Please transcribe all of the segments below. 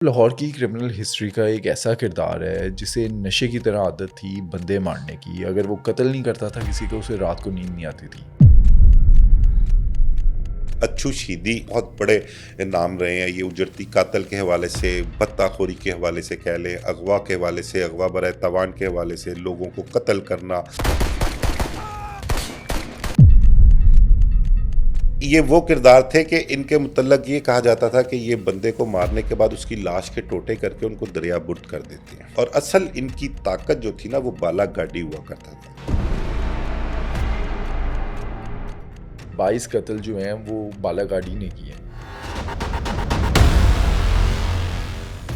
लाहौर की criminal history का एक ऐसा किरदार है जिसे नशे की तरह आदत थी बंदे मारने की। अगर वो कत्ल नहीं करता था किसी को, उसे रात को नींद नहीं आती थी। अच्छू शीदी बहुत बड़े नाम रहे हैं। ये उजरती कातल के हवाले से, बत्ताखोरी के हवाले से कह लें, अगवा के हवाले से, अगवा बराए तवान के हवाले से, लोगों को कत्ल करना। ये वो किरदार थे कि इनके मुतल्लक ये कहा जाता था कि ये बंदे को मारने के बाद उसकी लाश के टोटे करके उनको दरिया बुर्द कर देते हैं। और असल इनकी ताकत जो थी ना, वो बाला गाड़ी हुआ करता था। 22 कत्ल जो हैं वो बालागाड़ी ने किए हैं।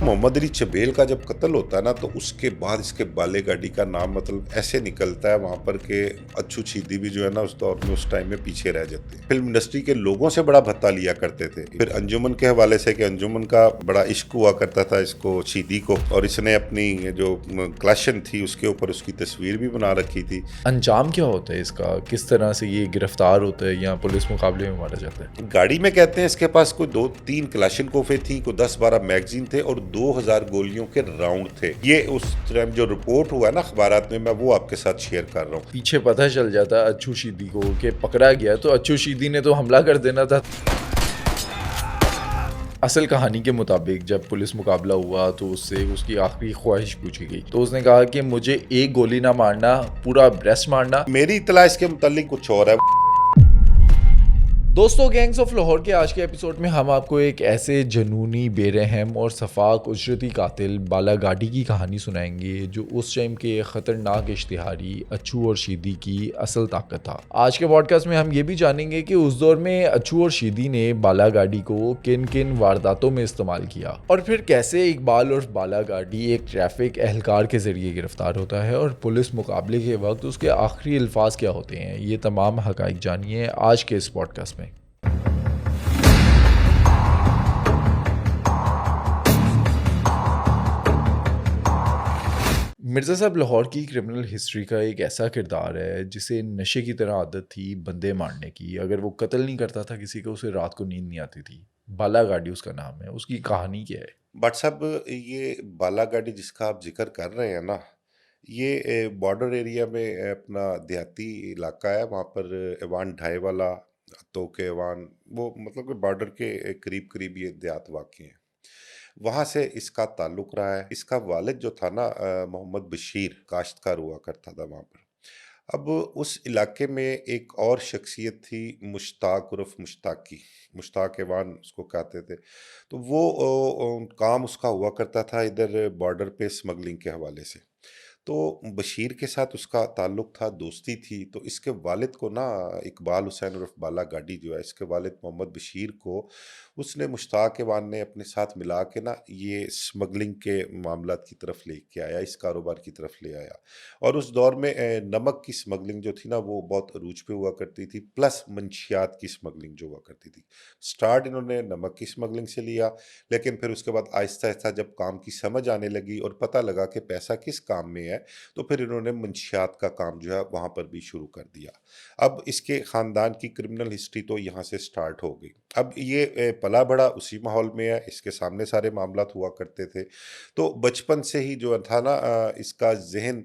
मोहम्मद अली चबेल का जब कत्ल होता है ना, तो उसके बाद इसके बाले गाड़ी का नाम मतलब ऐसे निकलता है वहां पर के अच्छू छीदी भी जो है ना उस दौर में, उस टाइम में पीछे रह जाते हैं। फिल्म इंडस्ट्री के लोगों से बड़ा भत्ता लिया करते थे। फिर अंजुमन के हवाले से कि अंजुमन का बड़ा इश्क हुआ करता था इसको, छीदी को, और इसने अपनी जो क्लैशन थी उसके ऊपर उसकी तस्वीर भी बना रखी थी। अंजाम क्या होता है इसका? किस तरह से ये गिरफ्तार होता है या पुलिस मुकाबले में मारा जाता है? गाड़ी में कहते हैं इसके पास कोई 2-3 क्लाशिनकोफे थी, कोई 10-12 मैगजीन थे और 2000 गोलियों के राउंड थे। ये उस टाइम जो रिपोर्ट हुआ ना अखबारात में, मैं वो आपके साथ शेयर कर रहा हूँ। पीछे पता चल जाता अच्छू शीदी को कि पकड़ा गया, तो अच्छू शीदी ने तो हमला कर देना था। असल कहानी के मुताबिक जब पुलिस मुकाबला हुआ तो उससे उसकी आखिरी ख्वाहिश पूछी गई, तो उसने कहा कि मुझे एक गोली ना मारना, पूरा ब्रेस्ट मारना। मेरी इतला इसके मुतालिक कुछ और है। दोस्तों, गैंग्स ऑफ लाहौर के आज के एपिसोड में हम आपको एक ऐसे जनूनी, बेरहम और सफाक उजरती कातिल बाला गाड़ी की कहानी सुनाएंगे जो उस टाइम के खतरनाक इश्तिहारी अच्छू और शीदी की असल ताकत था। आज के पॉडकास्ट में हम ये भी जानेंगे कि उस दौर में अच्छू और शीदी ने बाला गाड़ी को किन किन वारदातों में इस्तेमाल किया और फिर कैसे इकबाल और बाला गाड़ी एक ट्रैफिक एहलकार के जरिए गिरफ्तार होता है और पुलिस मुकाबले के वक्त उसके आखिरी अल्फाज क्या होते हैं। ये तमाम हकाइक जानिए आज के इस पॉडकास्ट में। मिर्ज़ा साहब लाहौर की क्रिमिनल हिस्ट्री का एक ऐसा किरदार है जिसे नशे की तरह आदत थी बंदे मारने की। अगर वो कत्ल नहीं करता था किसी को, उसे रात को नींद नहीं आती थी। बाला गाड़ी उसका नाम है। उसकी कहानी क्या है? बट साहब, ये बाला गाड़ी जिसका आप जिक्र कर रहे हैं ना, ये बॉर्डर एरिया में अपना देहाती इलाका है। वहाँ पर एवान ढाई वाला, तो के एवान, वो मतलब कि बॉर्डर के करीब करीब ये देहात वाक़ हैं। वहाँ से इसका ताल्लुक रहा है। इसका वालिद जो था ना, मोहम्मद बशीर काश्तकार हुआ करता था वहाँ पर। अब उस इलाके में एक और शख्सियत थी, मुश्ताक उर्फ मुश्ताकी, मुश्ताक एवान उसको कहते थे। तो वो काम उसका हुआ करता था इधर बॉर्डर पे स्मगलिंग के हवाले से। तो बशीर के साथ उसका ताल्लुक था, दोस्ती थी। तो इसके वालिद को ना, इकबाल हुसैन उर्फ बाला गाड़ी जो है, इसके वालिद मोहम्मद बशीर को उसने मुश्ताक एवान ने अपने साथ मिला के ना ये स्मगलिंग के मामलात की तरफ लेके आया, इस कारोबार की तरफ ले आया। और उस दौर में नमक की स्मगलिंग जो थी ना, वो बहुत अरूज पे हुआ करती थी, प्लस मंशियात की स्मगलिंग जो हुआ करती थी। स्टार्ट इन्होंने नमक की स्मगलिंग से लिया, लेकिन फिर उसके बाद आहिस्ता आहिस्ता जब काम की समझ आने लगी और पता लगा कि पैसा किस काम में है, तो फिर इन्होंने मंशियात का काम जो है वहाँ पर भी शुरू कर दिया। अब इसके ख़ानदान की क्रिमिनल हिस्ट्री तो यहाँ से स्टार्ट हो गई। अब ये पला बड़ा उसी माहौल में है, इसके सामने सारे मामलात हुआ करते थे। तो बचपन से ही जो था ना, इसका ज़हन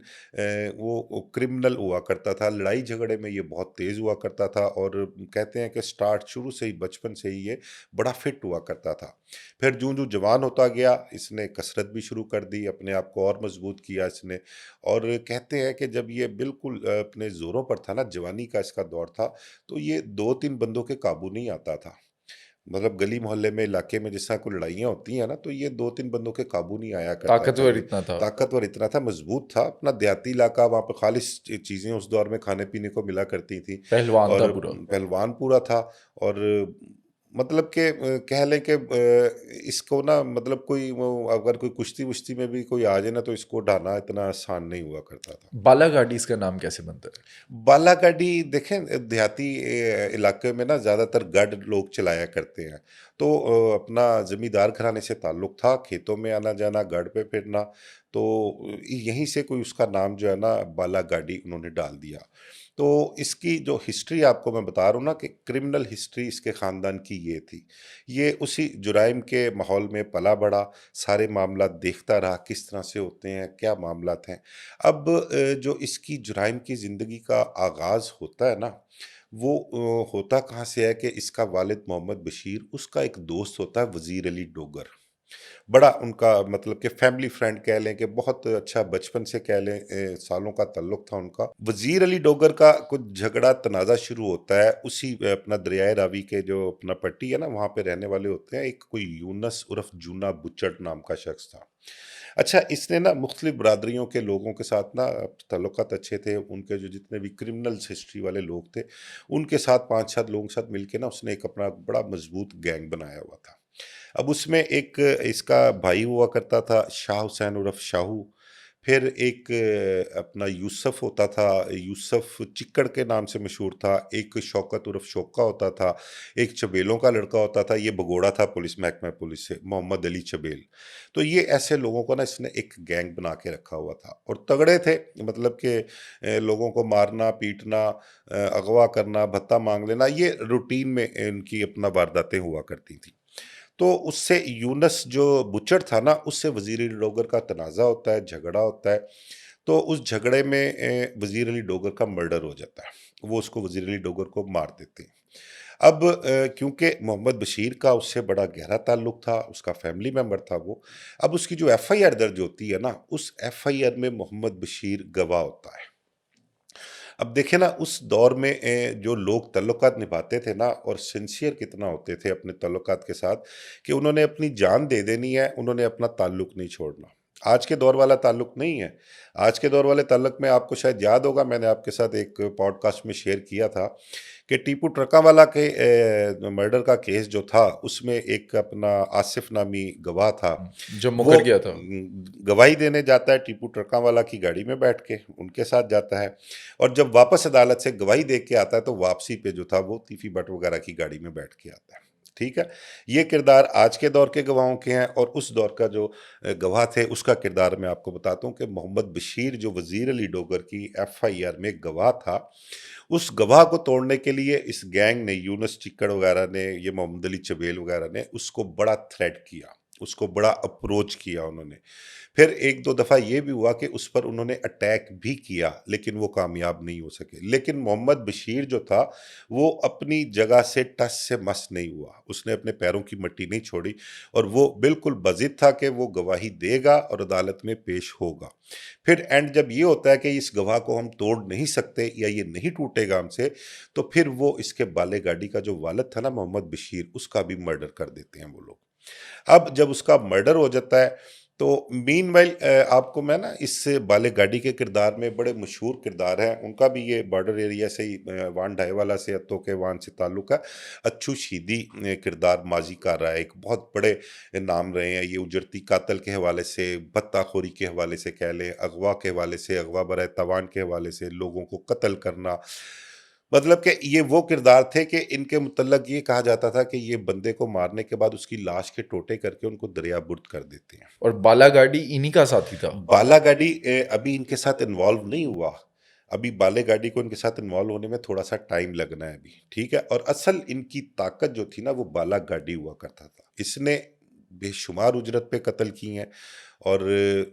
वो क्रिमिनल हुआ करता था। लड़ाई झगड़े में ये बहुत तेज़ हुआ करता था और कहते हैं कि स्टार्ट शुरू से ही, बचपन से ही ये बड़ा फिट हुआ करता था। फिर जूँ-जूँ जवान होता गया, इसने कसरत भी शुरू कर दी, अपने आप को और मज़बूत किया इसने। और कहते हैं कि जब ये बिल्कुल अपने ज़ोरों पर था ना, जवानी का इसका दौर था, तो ये 2-3 बंदों के काबू नहीं आता था। मतलब गली मोहल्ले में, इलाके में जिस तरह कोई लड़ाइयाँ होती हैं ना, तो ये 2-3 बंदों के काबू नहीं आया करता था ताकतवर ये। इतना था। ताकतवर इतना था, मज़बूत था, अपना देहाती इलाका, वहाँ पे खालिस चीज़ें उस दौर में खाने-पीने को मिला करती थी। पहलवान था और पूरा। पहलवान पूरा था। और मतलब कि कह लें कि इसको ना, मतलब कोई वो अगर कोई कुश्ती-वुश्ती में भी कोई आ जाए ना, तो इसको ढाना इतना आसान नहीं हुआ करता था। बाला गाड़ी इसका नाम कैसे बनता है? बालागाड़ी देखें, देहाती इलाके में ना ज़्यादातर गढ़ लोग चलाया करते हैं। तो अपना ज़मींदार घराने से ताल्लुक़ था, खेतों में आना-जाना, गढ़ पे फिरना। तो यहीं से कोई उसका नाम जो है ना बालागाड़ी उन्होंने डाल दिया। तो इसकी जो हिस्ट्री आपको मैं बता रहा हूँ ना कि क्रिमिनल हिस्ट्री इसके ख़ानदान की ये थी। ये उसी जुराइम के माहौल में पला-बढ़ा, सारे मामलात देखता रहा किस तरह से होते हैं, क्या मामलात हैं। अब जो इसकी जुराइम की ज़िंदगी का आगाज़ होता है ना, वो होता कहाँ से है कि इसका वालिद मोहम्मद बशीर, उसका एक दोस्त होता है वज़ीर अली डोगर। बड़ा उनका मतलब कि फैमिली फ्रेंड कह लें कि बहुत अच्छा बचपन से कह लें सालों का ताल्लुक था उनका। वज़ीर अली डोगर का कुछ झगड़ा तनाज़ा शुरू होता है उसी अपना दरियाए रावी के जो अपना पट्टी है ना, वहाँ पे रहने वाले होते हैं। एक कोई यूनस उर्फ जूना बुचड़ नाम का शख्स था। अच्छा, इसने ना मुख्तलिफ बरादरियों के लोगों के साथ ना ताल्लुकात अच्छे थे। उनके जो जितने भी क्रिमिनल्स हिस्ट्री वाले लोग थे, उनके साथ 5-7 लोगों के साथ मिलके ना उसने एक अपना बड़ा मज़बूत गैंग बनाया हुआ था। अब उसमें एक इसका भाई हुआ करता था शाह हुसैन उर्फ शाहू। फिर एक अपना यूसुफ होता था, यूसुफ चिक्कड़ के नाम से मशहूर था। एक शौकत उर्फ शोका होता था। एक चबेलों का लड़का होता था, ये भगोड़ा था पुलिस महकमा पुलिस से, मोहम्मद अली चबेल। तो ये ऐसे लोगों को ना इसने एक गैंग बना के रखा हुआ था और तगड़े थे। मतलब कि लोगों को मारना, पीटना, अगवा करना, भत्ता मांग लेना, ये रूटीन में इनकी अपना वारदातें हुआ करती थी। तो उससे यूनस जो बुचड़ था ना, उससे वज़ीर अली डोगर का तनाज़ा होता है, झगड़ा होता है। तो उस झगड़े में वज़ीर अली डोगर का मर्डर हो जाता है। वो उसको वज़ीर अली डोगर को मार देते हैं। अब क्योंकि मोहम्मद बशीर का उससे बड़ा गहरा ताल्लुक था, उसका फैमिली मेंबर था वो। अब उसकी जो एफआईआर दर्ज होती है ना, उस एफआईआर में मोहम्मद बशीर गवाह होता है। अब देखिए ना उस दौर में जो लोग तल्लुकात निभाते थे ना और सिंसियर कितना होते थे अपने तल्लुकात के साथ कि उन्होंने अपनी जान दे देनी है, उन्होंने अपना ताल्लुक नहीं छोड़ना। आज के दौर वाला ताल्लुक नहीं है। आज के दौर वाले ताल्लुक में आपको शायद याद होगा, मैंने आपके साथ एक पॉडकास्ट में शेयर किया था कि टीपू ट्रकावाला के मर्डर का केस जो था उसमें एक अपना आसिफ नामी गवाह था। जब वो मुकर गया था। गवाही देने जाता है टीपू ट्रकावाला की गाड़ी में बैठ के, उनके साथ जाता है। और जब वापस अदालत से गवाही दे के आता है तो वापसी पे जो था वो तीफी भट्ट वगैरह की गाड़ी में बैठ के आता है। ठीक है। ये किरदार आज के दौर के गवाहों के हैं और उस दौर का जो गवाह थे उसका किरदार मैं आपको बताता हूँ कि मोहम्मद बशीर जो वजीर अली डोगर की एफआईआर में गवाह था, उस गवाह को तोड़ने के लिए इस गैंग ने, यूनुस चिक्कड़ वगैरह ने, ये मोहम्मद अली चबेल वगैरह ने उसको बड़ा थ्रेट किया, उसको बड़ा अप्रोच किया उन्होंने। फिर 1-2 दफ़ा ये भी हुआ कि उस पर उन्होंने अटैक भी किया, लेकिन वो कामयाब नहीं हो सके। लेकिन मोहम्मद बशीर जो था, वो अपनी जगह से टस से मस नहीं हुआ। उसने अपने पैरों की मिट्टी नहीं छोड़ी और वो बिल्कुल बज़िद था कि वो गवाही देगा और अदालत में पेश होगा। फिर एंड जब ये होता है कि इस गवाह को हम तोड़ नहीं सकते या ये नहीं टूटेगा हमसे, तो फिर वो इसके बाले-गाड़ी का जो वालिद था ना मोहम्मद बशीर, उसका भी मर्डर कर देते हैं वो लोग। अब जब उसका मर्डर हो जाता है तो मीनवाइल आपको मैं ना इस बाले गाड़ी के किरदार में बड़े मशहूर किरदार हैं उनका भी, ये बॉर्डर एरिया से ही वान ढाईवाला से, अत्तो के वान से ताल्लुक है। अच्छू शीदी किरदार माजी कर रहा है, एक बहुत बड़े नाम रहे हैं ये उजरती कातल के हवाले से, बत्ताखोरी के हवाले से कह लें, अगवा के हवाले से, अगवा बरए तवान के हवाले से, लोगों को कत्ल करना। मतलब कि ये वो किरदार थे कि इनके मुतल्लक ये कहा जाता था कि ये बंदे को मारने के बाद उसकी लाश के टोटे करके उनको दरियाबुर्द कर देते हैं। और बालागाड़ी इन्हीं का साथी था। बालागाड़ी अभी इनके साथ इन्वॉल्व नहीं हुआ। अभी बालेगाड़ी को इनके साथ इन्वॉल्व होने में थोड़ा-सा टाइम लगना है अभी, ठीक है? और असल इनकी ताकत जो थी ना वो बालागाड़ी हुआ करता था। इसने बेशुमार उजरत पे कत्ल किए हैं और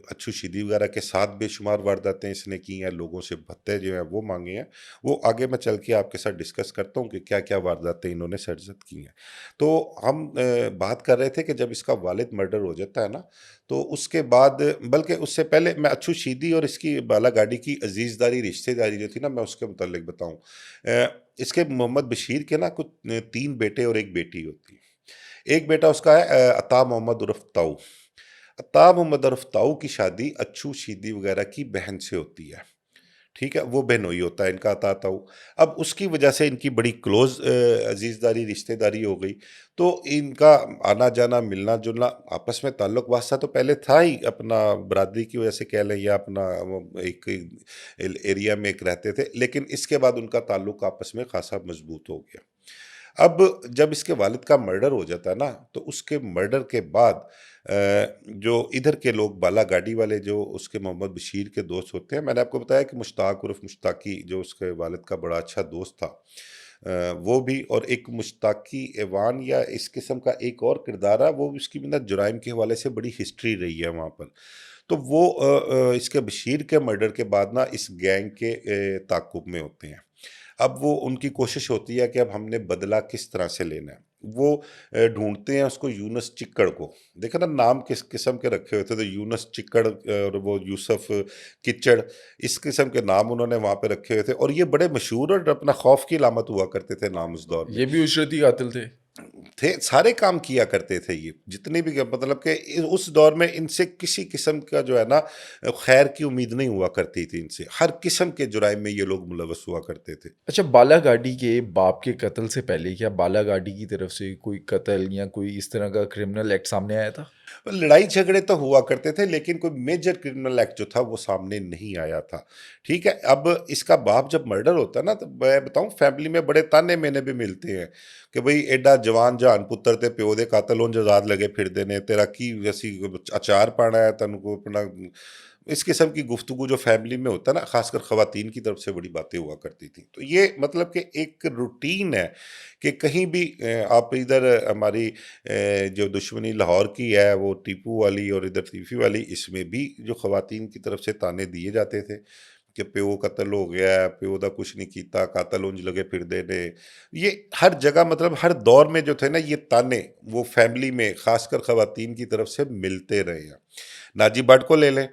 अच्छू शीदी वगैरह के साथ बेशुमार वारदातें इसने की हैं, लोगों से भत्ते जो हैं वो माँगे हैं। वो आगे मैं चल के आपके साथ डिस्कस करता हूँ कि क्या-क्या वारदातें इन्होंने सरज़द की हैं। तो हम बात कर रहे थे कि जब इसका वालिद मर्डर हो जाता है ना, तो उसके बाद, बल्कि उससे पहले मैं अच्छू शीदी और इसकी बालागाड़ी की अज़ीज़दारी रिश्तेदारी जो थी ना, मैं उसके मुतालिक बताऊँ। इसके मोहम्मद बशीर के ना कुछ 3 बेटे और 1 बेटी होती है। एक बेटा उसका है अता मोहम्मद उर्फ ताऊ। अता मोहम्मद उर्फ ताऊ की शादी अच्छू शीदी वगैरह की बहन से होती है। ठीक है? वो बहनोई होता है इनका अता ताऊ। अब उसकी वजह से इनकी बड़ी क्लोज़ अज़ीज़दारी रिश्तेदारी हो गई। तो इनका आना-जाना, मिलना-जुलना, आपस में ताल्लुक वास्ता तो पहले था ही, अपना बरादरी की वजह से कह लें या अपना वो एक एरिया में एक रहते थे। लेकिन इसके बाद उनका ताल्लुक आपस में ख़ासा मज़बूत हो गया। अब जब इसके वालिद का मर्डर हो जाता है ना, तो उसके मर्डर के बाद जो इधर के लोग बाला गाड़ी वाले जो उसके मोहम्मद बशीर के दोस्त होते हैं, मैंने आपको बताया कि मुश्ताक उर्फ मुश्ताकी जो उसके वालिद का बड़ा अच्छा दोस्त था, वो भी, और एक मुश्ताकी ऐवान या इस किस्म का एक और किरदार है, वो भी उसकी भी ना जुराइम के हवाले से बड़ी हिस्ट्री रही है वहाँ पर। तो वो इसके बशीर के मर्डर के बाद ना इस गैंग के ताक़ुब में होते हैं। अब वो उनकी कोशिश होती है कि अब हमने बदला किस तरह से लेना है। वो ढूँढते हैं उसको यूनुस चिक्कड़ को। देखा ना नाम किस किस्म के रखे हुए थे, तो यूनुस चिक्कड़ और वो यूसुफ किच्चड़, इस किस्म के नाम उन्होंने वहाँ पे रखे हुए थे, और ये बड़े मशहूर और अपना खौफ की अलामत हुआ करते थे नाम उस दौर में। ये भी उशरती कातिल थे? थे, सारे काम किया करते थे ये, जितने भी मतलब कि उस दौर में इनसे किसी किस्म का जो है ना खैर की उम्मीद नहीं हुआ करती थी इनसे, हर किस्म के जुराइम में ये लोग मुलवस हुआ करते थे। अच्छा, बालागाड़ी के बाप के कत्ल से पहले क्या बालागाड़ी की तरफ से कोई कत्ल या कोई इस तरह का क्रिमिनल एक्ट सामने आया था? लड़ाई झगड़े तो हुआ करते थे, लेकिन कोई मेजर क्रिमिनल एक्ट जो था वो सामने नहीं आया था। ठीक है, अब इसका बाप जब मर्डर होता है ना, तो मैं बताऊं फैमिली में बड़े ताने मेने भी मिलते हैं कि भाई एडा जवान जहान पुत्र ते प्यो दे कातल हों जजाद लगे फिरदे ने, तेरा की वैसी अचार पाना है तन को अपना, इस किस्म की गुफ्तगू जो फैमिली में होता है ना, खासकर खवातीन की तरफ से बड़ी बातें हुआ करती थी। तो ये मतलब कि एक रूटीन है कि कहीं भी आप इधर हमारी जो दुश्मनी लाहौर की है वो टीपू वाली और इधर तीफी वाली, इसमें भी जो खवातीन की तरफ से ताने दिए जाते थे कि प्यो कत्ल हो गया है, प्यो दा कुछ नहीं कीता, कातल उंज लगे फिरदे ने। ये हर जगह मतलब हर दौर में जो थे ना ये ताने, वो फैमिली में खासकर खवातीन की तरफ से मिलते रहे हैं। नाजी भट्ट को ले लें।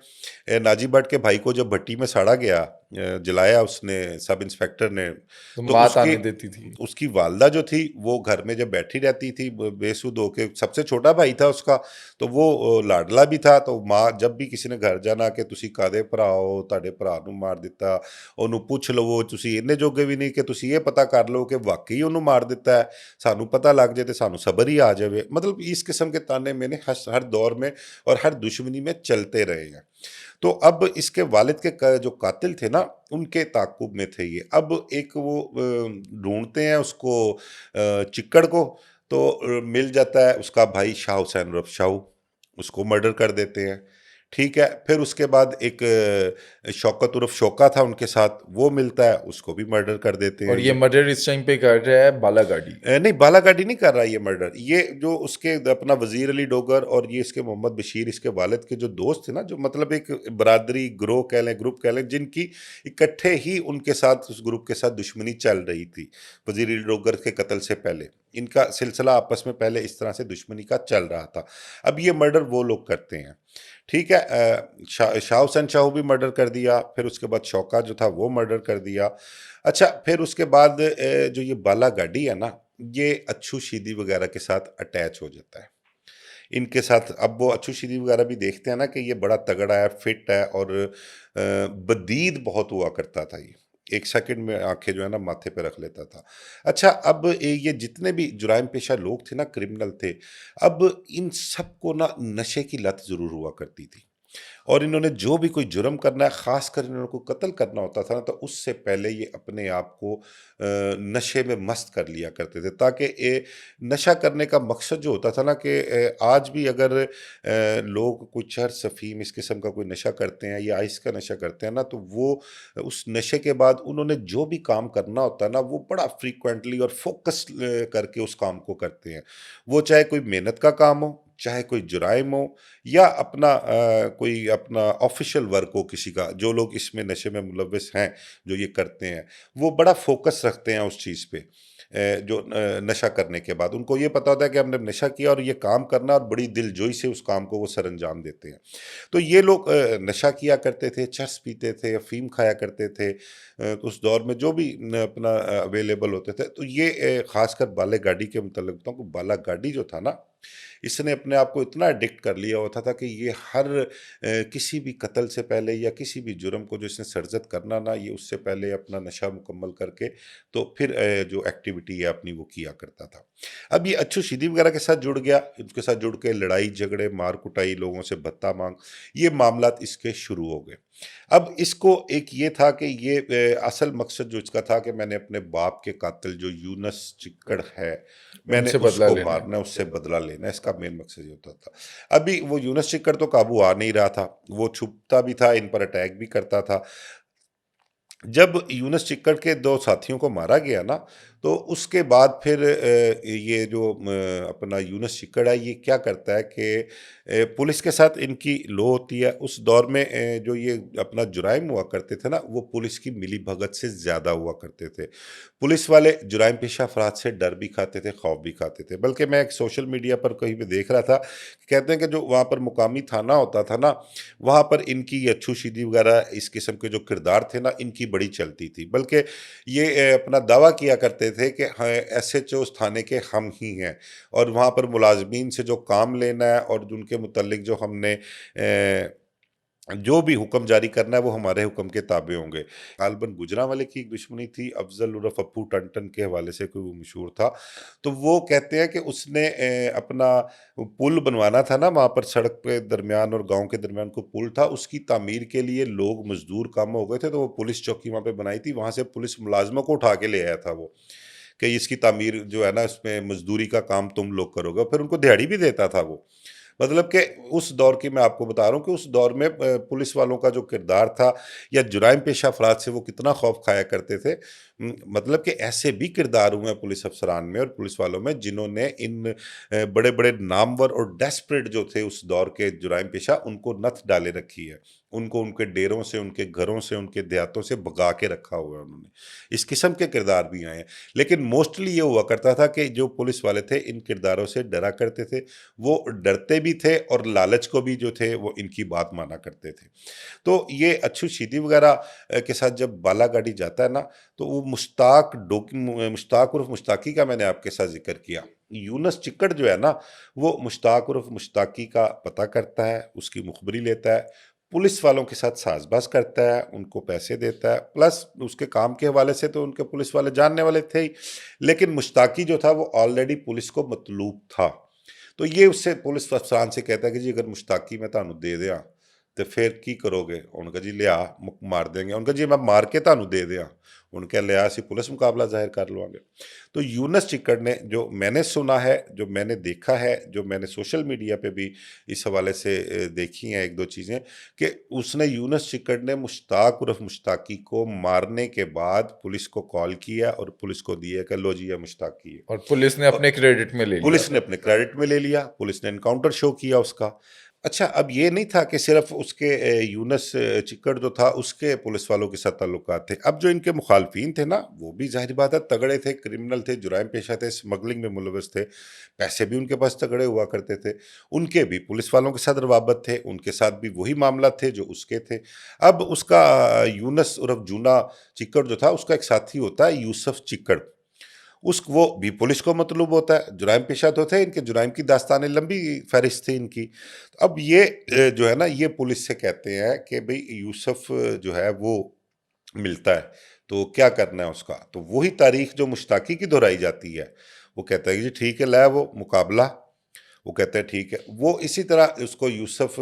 नाजी भट्ट के भाई को जब भट्टी में साड़ा गया, जलाया उसने सब इंस्पेक्टर ने, तो तो माँ उसकी ताने देती थी। उसकी वालदा जो थी वो घर में जब बैठी रहती थी बेसुध होके, सबसे छोटा भाई था उसका, तो वो लाडला भी था, तो माँ जब भी किसी ने घर जाना कि तुसी कादे भरा हो, ਤੁਹਾਡੇ ਭਰਾ ਨੂੰ ਮਾਰ ਦਿੱਤਾ, ਉਹਨੂੰ ਪੁੱਛ ਲਵੋ, ਤੁਸੀਂ ਇੰਨੇ ਜੋਗੇ ਵੀ ਨਹੀਂ ਕਿ ਤੁਸੀਂ ਇਹ ਪਤਾ ਕਰ ਲਓ ਕਿ ਵਾਕਈ ਉਹਨੂੰ ਮਾਰ ਦਿੱਤਾ ਹੈ, ਸਾਨੂੰ ਪਤਾ ਲੱਗ ਜਾए तो ਸਾਨੂੰ सबर ही आ जाए। मतलब इस किस्म के ताने मैंने हर दौर में और हर दुश्मनी में चलते रहे हैं। तो अब इसके वालिद के जो कातिल थे ना, उनके ताक़ुब में थे ये। अब एक वो ढूंढते हैं उसको चिक्कड़ को, तो मिल जाता है उसका भाई शाह हुसैन उर्फ शाहू, उसको मर्डर कर देते हैं। ठीक है, फिर उसके बाद एक शौकत उर्फ शौका था उनके साथ, वो मिलता है, उसको भी मर्डर कर देते हैं और ये ये। मर्डर इस टाइम पे कर रहा है बालागाड़ी? नहीं, बालागाड़ी नहीं कर रहा ये मर्डर, ये जो उसके अपना वजीर अली डोगर और ये इसके मोहम्मद बशीर इसके वालिद के जो दोस्त थे ना, जो मतलब एक बरादरी ग्रोह कह लें, ग्रुप कह लें, जिनकी इकट्ठे ही उनके साथ उस ग्रुप के साथ दुश्मनी चल रही थी वजीर अली डोगर के कत्ल से पहले, इनका सिलसिला आपस में पहले इस तरह से दुश्मनी का चल रहा था। अब ये मर्डर वो लोग करते हैं। ठीक है, शाह हुसैन शाहू भी मर्डर कर दिया, फिर उसके बाद शौका जो था वो मर्डर कर दिया। अच्छा, फिर उसके बाद जो ये बालागाड़ी है ना, ये अच्छू शीदी वगैरह के साथ अटैच हो जाता है। इनके साथ अब वो अच्छू शीदी वगैरह भी देखते हैं ना कि ये बड़ा तगड़ा है, फिट है, और बदीद बहुत हुआ करता था ये। एक सेकंड में आंखें जो है ना माथे पे रख लेता था। अच्छा, अब ये जितने भी जुराइम पेशा लोग थे ना, क्रिमिनल थे, अब इन सबको ना नशे की लत ज़रूर हुआ करती थी। और इन्होंने जो भी कोई जुर्म करना है, ख़ासकर इन्होंने को कत्ल करना होता था ना, तो उससे पहले ये अपने आप को नशे में मस्त कर लिया करते थे, ताकि नशा करने का मकसद जो होता था ना कि आज भी अगर लोग कोई चरस अफीम इस किस्म का कोई नशा करते हैं या आइस का नशा करते हैं ना, तो वो उस नशे के बाद उन्होंने जो भी काम करना होता है ना, वो बड़ा फ्रीक्वेंटली और फोकस करके उस काम को करते हैं। वो चाहे कोई मेहनत का काम हो, चाहे कोई जुराइम हो, या अपना कोई अपना ऑफिशियल वर्क हो किसी का, जो लोग इसमें नशे में मुलविस हैं, जो ये करते हैं, वो बड़ा फोकस रखते हैं उस चीज़ पे। जो नशा करने के बाद उनको ये पता होता है कि हमने नशा किया और ये काम करना, और बड़ी दिलजोई से उस काम को वो सरअंजाम देते हैं। तो ये लोग नशा किया करते थे, चरस पीते थे, अफीम खाया करते थे, उस दौर में जो भी अपना अवेलेबल होते थे। तो ये खासकर बालागाड़ी के मुतल्लिक बताऊँ कि बालागाड़ी जो था ना, इसने अपने आप को इतना एडिक्ट कर लिया होता था कि ये हर किसी भी कत्ल से पहले या किसी भी जुर्म को जो इसने सरजद करना ना, ये उससे पहले अपना नशा मुकम्मल करके तो फिर जो एक्टिविटी है अपनी वो किया करता था। अब ये अच्छू शीदी वगैरह के साथ जुड़ गया, इनके साथ जुड़ के लड़ाई झगड़े मार कुटाई लोगों से भत्ता मांग, ये मामलात इसके शुरू हो गए। अब इसको एक ये था कि ये असल मकसद जो इसका था कि मैंने अपने बाप के कातिल जो यूनुस चिक्कड़ है, मैंने उनसे बदला उसको लेना है। मारना है, उससे बदला लेना है, इसका मेन मकसद ये होता था। अभी वो यूनुस चिक्कड़ तो काबू आ नहीं रहा था, वो छुपता भी था, इन पर अटैक भी करता था। जब यूनुस चिक्कड़ के 2 साथियों को मारा गया ना, तो उसके बाद फिर ये जो अपना यूनुस चिक्कड़ है, ये क्या करता है कि पुलिस के साथ इनकी लो होती है। उस दौर में जो ये अपना जुराइम हुआ करते थे ना, वो पुलिस की मिलीभगत से ज़्यादा हुआ करते थे। पुलिस वाले जुराइम पेशा अफराद से डर भी खाते थे, खौफ भी खाते थे। बल्कि मैं एक सोशल मीडिया पर कहीं पे देख रहा था, कहते हैं कि जो वहाँ पर मुकामी थाना होता था ना, वहाँ पर इनकी ये अच्छू शीदी वगैरह इस किस्म के जो किरदार थे ना, इनकी बड़ी चलती थी। बल्कि ये अपना दावा किया करते थे कि हाँ, एसएचओ उस थाने के हम ही हैं, और वहाँ पर मुलाजमीन से जो काम लेना है और उनके मुतल्लिक जो हमने जो भी हुक्म जारी करना है वो हमारे हुक्म के ताबे होंगे। गालबन गुजरांवाले की एक दुश्मनी थी, अफजल उर्फ अप्पू टन-टन के हवाले से कोई वो मशहूर था। तो वो कहते हैं कि उसने अपना पुल बनवाना था ना, वहाँ पर सड़क के दरमियान और गाँव के दरमियान को पुल था, उसकी तामीर के लिए लोग मज़दूर कम हो गए थे, तो वो पुलिस चौकी वहाँ पे बनाई थी, वहाँ से पुलिस मुलाज़िमों को उठा के ले आया था वो, कि इसकी तामीर जो है ना, इसमें मज़दूरी का काम तुम लोग करोगे, और फिर उनको दिहाड़ी भी देता था वो। मतलब कि उस दौर की मैं आपको बता रहा हूँ कि उस दौर में पुलिस वालों का जो किरदार था, या जुराइम पेशा अफराद से वो कितना खौफ खाया करते थे। मतलब कि ऐसे भी किरदार हुए हैं पुलिस अफसरान में और पुलिस वालों में, जिन्होंने इन बड़े-बड़े नामवर और डेस्परेट जो थे उस दौर के जुराइम पेशा, उनको नत्थ डाले रखी है। उनको उनके डेरों से, उनके घरों से, उनके देहातों से भगा के रखा हुआ है उन्होंने। इस किस्म के किरदार भी आए हैं। लेकिन मोस्टली ये हुआ करता था कि जो पुलिस वाले थे, इन किरदारों से डरा करते थे। वो डरते भी थे और लालच को भी जो थे वो इनकी बात माना करते थे। तो ये अच्छू शीदी वगैरह के साथ जब बालागाड़ी जाता है ना, तो वो मुश्ताक उर्फ मुश्ताकी का मैंने आपके साथ ज़िक्र किया। यूनुस चिक्कड़ जो है ना, वो मुश्ताक उर्फ मुश्ताकी का पता करता है, उसकी मुखबरी लेता है, पुलिस वालों के साथ साज़बाज़ करता है, उनको पैसे देता है, प्लस उसके काम के हवाले से तो उनके पुलिस वाले जानने वाले थे ही, लेकिन मुश्ताकी जो था वो ऑलरेडी पुलिस को मतलूब था। तो ये उससे पुलिस अफसरान से कहता है कि जी, अगर मुश्ताकी मैं ਤੁਹਾਨੂੰ ਦੇ ਦਿਆਂ ਤੇ ਫਿਰ ਕੀ ਕਰੋਗੇ? ਉਹਨੇ कहा जी लिया मार देंगे। उनका जी मैं मार के ਤੁਹਾਨੂੰ दे दियां। उन्होंने कहा लिया ਅਸੀਂ पुलिस मुकाबला जाहिर कर लवांगे। तो यूनुस चिक्कड़ ने, जो मैंने सुना है, जो मैंने देखा है, जो मैंने सोशल मीडिया पे भी इस हवाले से देखी हैं एक दो चीज़ें, कि उसने यूनुस चिक्कड़ ने मुश्ताक उर्फ मुश्ताकी को मारने के बाद पुलिस को कॉल किया और पुलिस को दिया कि लो जी ये मुश्ताकी है। और पुलिस ने और अपने क्रेडिट में ले लिया। पुलिस ने अपने क्रेडिट में ले लिया, पुलिस ने एनकाउंटर शो किया उसका। अच्छा, अब ये नहीं था कि सिर्फ़ उसके यूनुस चिक्कड़ जो था उसके पुलिस वालों के साथ ताल्लुकात थे। अब जो इनके मुखालफिन थे ना, वो भी ज़ाहिर बात है तगड़े थे, क्रिमिनल थे, जुराइम पेशा थे, स्मगलिंग में मुलव्वस थे, पैसे भी उनके पास तगड़े हुआ करते थे। उनके भी पुलिस वालों के साथ रवाबत थे, उनके साथ भी वही मामला थे जो उसके थे। अब उसका यूनुस उर्फ जूना चिक्कड़ जो था, उसका एक साथी होता है यूसुफ चिक्कड़। उस वो भी पुलिस को मतलूब होता है, जुराइम पेशा तो थे, इनके जुराइम की दास्तानें लंबी फ़हरिस्त थी इनकी। अब ये जो है ना, ये पुलिस से कहते हैं कि भई यूसुफ जो है वो मिलता है, तो क्या करना है उसका? तो वही तारीख जो मुश्ताकी की दोहराई जाती है, वो कहता है कि जी ठीक है, लै वो मुकाबला। वो कहते हैं ठीक है। वो इसी तरह उसको यूसुफ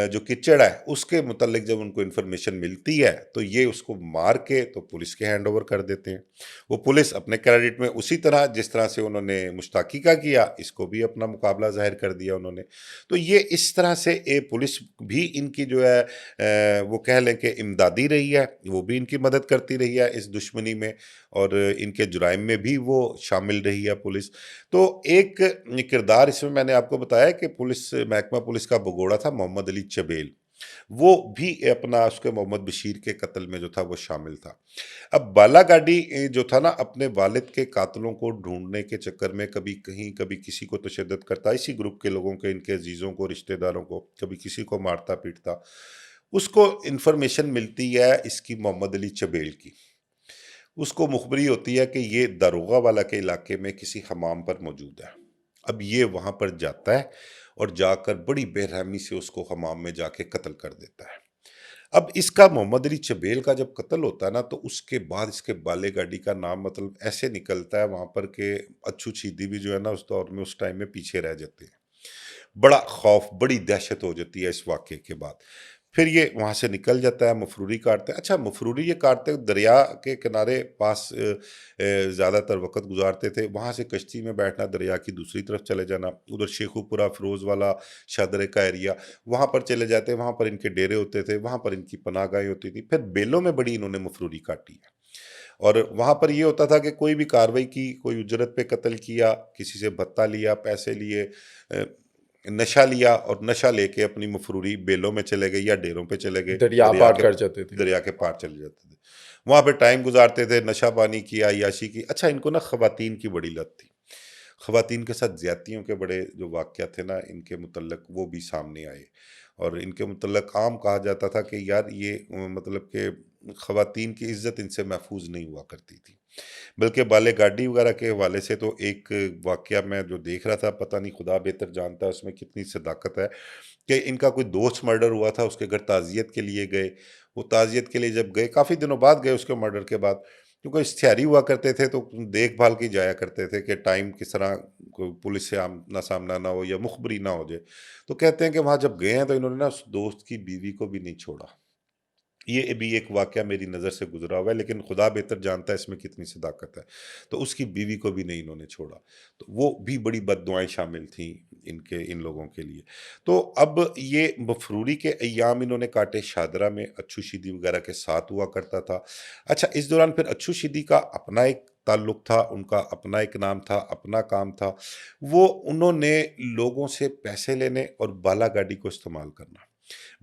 जो किच्चड़ है, उसके मुतल्लिक जब उनको इन्फॉर्मेशन मिलती है, तो ये उसको मार के तो पुलिस के हैंडओवर कर देते हैं। वो पुलिस अपने क्रेडिट में उसी तरह जिस तरह से उन्होंने मुश्ताकी का किया, इसको भी अपना मुकाबला ज़ाहिर कर दिया उन्होंने। तो ये इस तरह से पुलिस भी इनकी जो है वो कह लें कि इमदादी रही है, वो भी इनकी मदद करती रही है इस दुश्मनी में, और इनके जुराइम में भी वो शामिल रही है पुलिस। तो एक किरदार इसमें मैंने आपको बताया कि पुलिस महकमा पुलिस का भगोड़ा था मोहम्मद अली चबेल। वो भी अपना उसके मोहम्मद बशीर के कत्ल में जो था वो शामिल था। अब बालागाड़ी जो था ना, अपने वालिद के कातलों को ढूँढने के चक्कर में कभी कहीं, कभी किसी को तशद्दुद करता, इसी ग्रुप के लोगों के, इनके अज़ीज़ों को, रिश्तेदारों को, कभी किसी को मारता-पीटता। उसको इन्फॉर्मेशन मिलती है इसकी मोहम्मद अली चबेल की। उसको मुखबरी होती है कि ये दारोगा वाला के इलाके में किसी हमाम पर मौजूद है। अब ये वहाँ पर जाता है और जाकर बड़ी बेरहमी से उसको हमाम में जाके कत्ल कर देता है। अब इसका मोहम्मद अली चबेल का जब कत्ल होता है ना, तो उसके बाद इसके बाले गाड़ी का नाम मतलब ऐसे निकलता है वहाँ पर के अच्छू चीदी भी जो है ना उस दौर में, उस टाइम में पीछे रह जाते हैं। बड़ा खौफ, बड़ी दहशत हो जाती है इस वाक़ये के बाद। फिर ये वहाँ से निकल जाता है, मुफरूरी काटते हैं। अच्छा, मुफरूरी ये काटते दरिया के किनारे पास ज़्यादातर वक़्त गुज़ारते थे। वहाँ से कश्ती में बैठना, दरिया की दूसरी तरफ चले जाना, उधर शेखुपुरा, फ़िरोज़वाला, शादरे का एरिया, वहाँ पर चले जाते, वहाँ पर इनके डेरे होते थे, वहाँ पर इनकी पनाहगाहें होती थी। फिर बेलों में बड़ी इन्होंने मुफरूरी काटी है। और वहाँ पर ये होता था कि कोई भी कार्रवाई की, कोई उजरत पे कत्ल किया, किसी से भत्ता लिया, पैसे लिए, अ, नशा लिया और नशा लेके अपनी मफरूरी बेलों में चले गए या डेरों पे चले गए, दरिया पार कर जाते थे। दरिया के पार चले जाते थे। वहाँ पे टाइम गुज़ारते थे, नशा पानी किया, अय्याशी की। अच्छा, इनको ना ख़वातीन की बड़ी लत थी। ख़वातीन के साथ ज़्यादतियों के बड़े जो वाक़यात थे ना इनके मुतल्लक, वो भी सामने आए। और इनके मुतल्लक आम कहा जाता था कि यार ये मतलब कि ख़वातीन की इज़्ज़त इनसे महफूज़ नहीं हुआ करती थी। बल्कि बाले गाड़ी वगैरह के हवाले से तो एक वाक़या मैं जो देख रहा था, पता नहीं खुदा बेहतर जानता है उसमें कितनी सदाकत है, कि इनका कोई दोस्त मर्डर हुआ था, उसके घर ताज़ियत के लिए गए। वो ताज़ियत के लिए जब गए, काफ़ी दिनों बाद गए उसके मर्डर के बाद, क्योंकि इश्तिहारी हुआ करते थे तो देखभाल की जाया करते थे कि टाइम किस तरह कोई पुलिस से आमना-सामना ना हो या मुखबिरी ना हो जाए। तो कहते हैं कि वहाँ जब गए हैं तो इन्होंने ना उस दोस्त की बीवी को भी नहीं छोड़ा। ये भी एक वाक़या मेरी नज़र से गुज़रा हुआ है, लेकिन खुदा बेहतर जानता है इसमें कितनी सदाकत है। तो उसकी बीवी को भी नहीं इन्होंने छोड़ा। तो वो भी बड़ी बद्दुआएँ शामिल थीं इन लोगों के लिए। तो अब ये मफरूरी के अय्याम इन्होंने काटे शादरा में, अच्छू शीदी वग़ैरह के साथ हुआ करता था। अच्छा, इस दौरान फिर अच्छू शीदी का अपना एक ताल्लुक था, उनका अपना एक नाम था, अपना काम था। वो उन्होंने लोगों से पैसे लेने और बालागाड़ी को इस्तेमाल करना।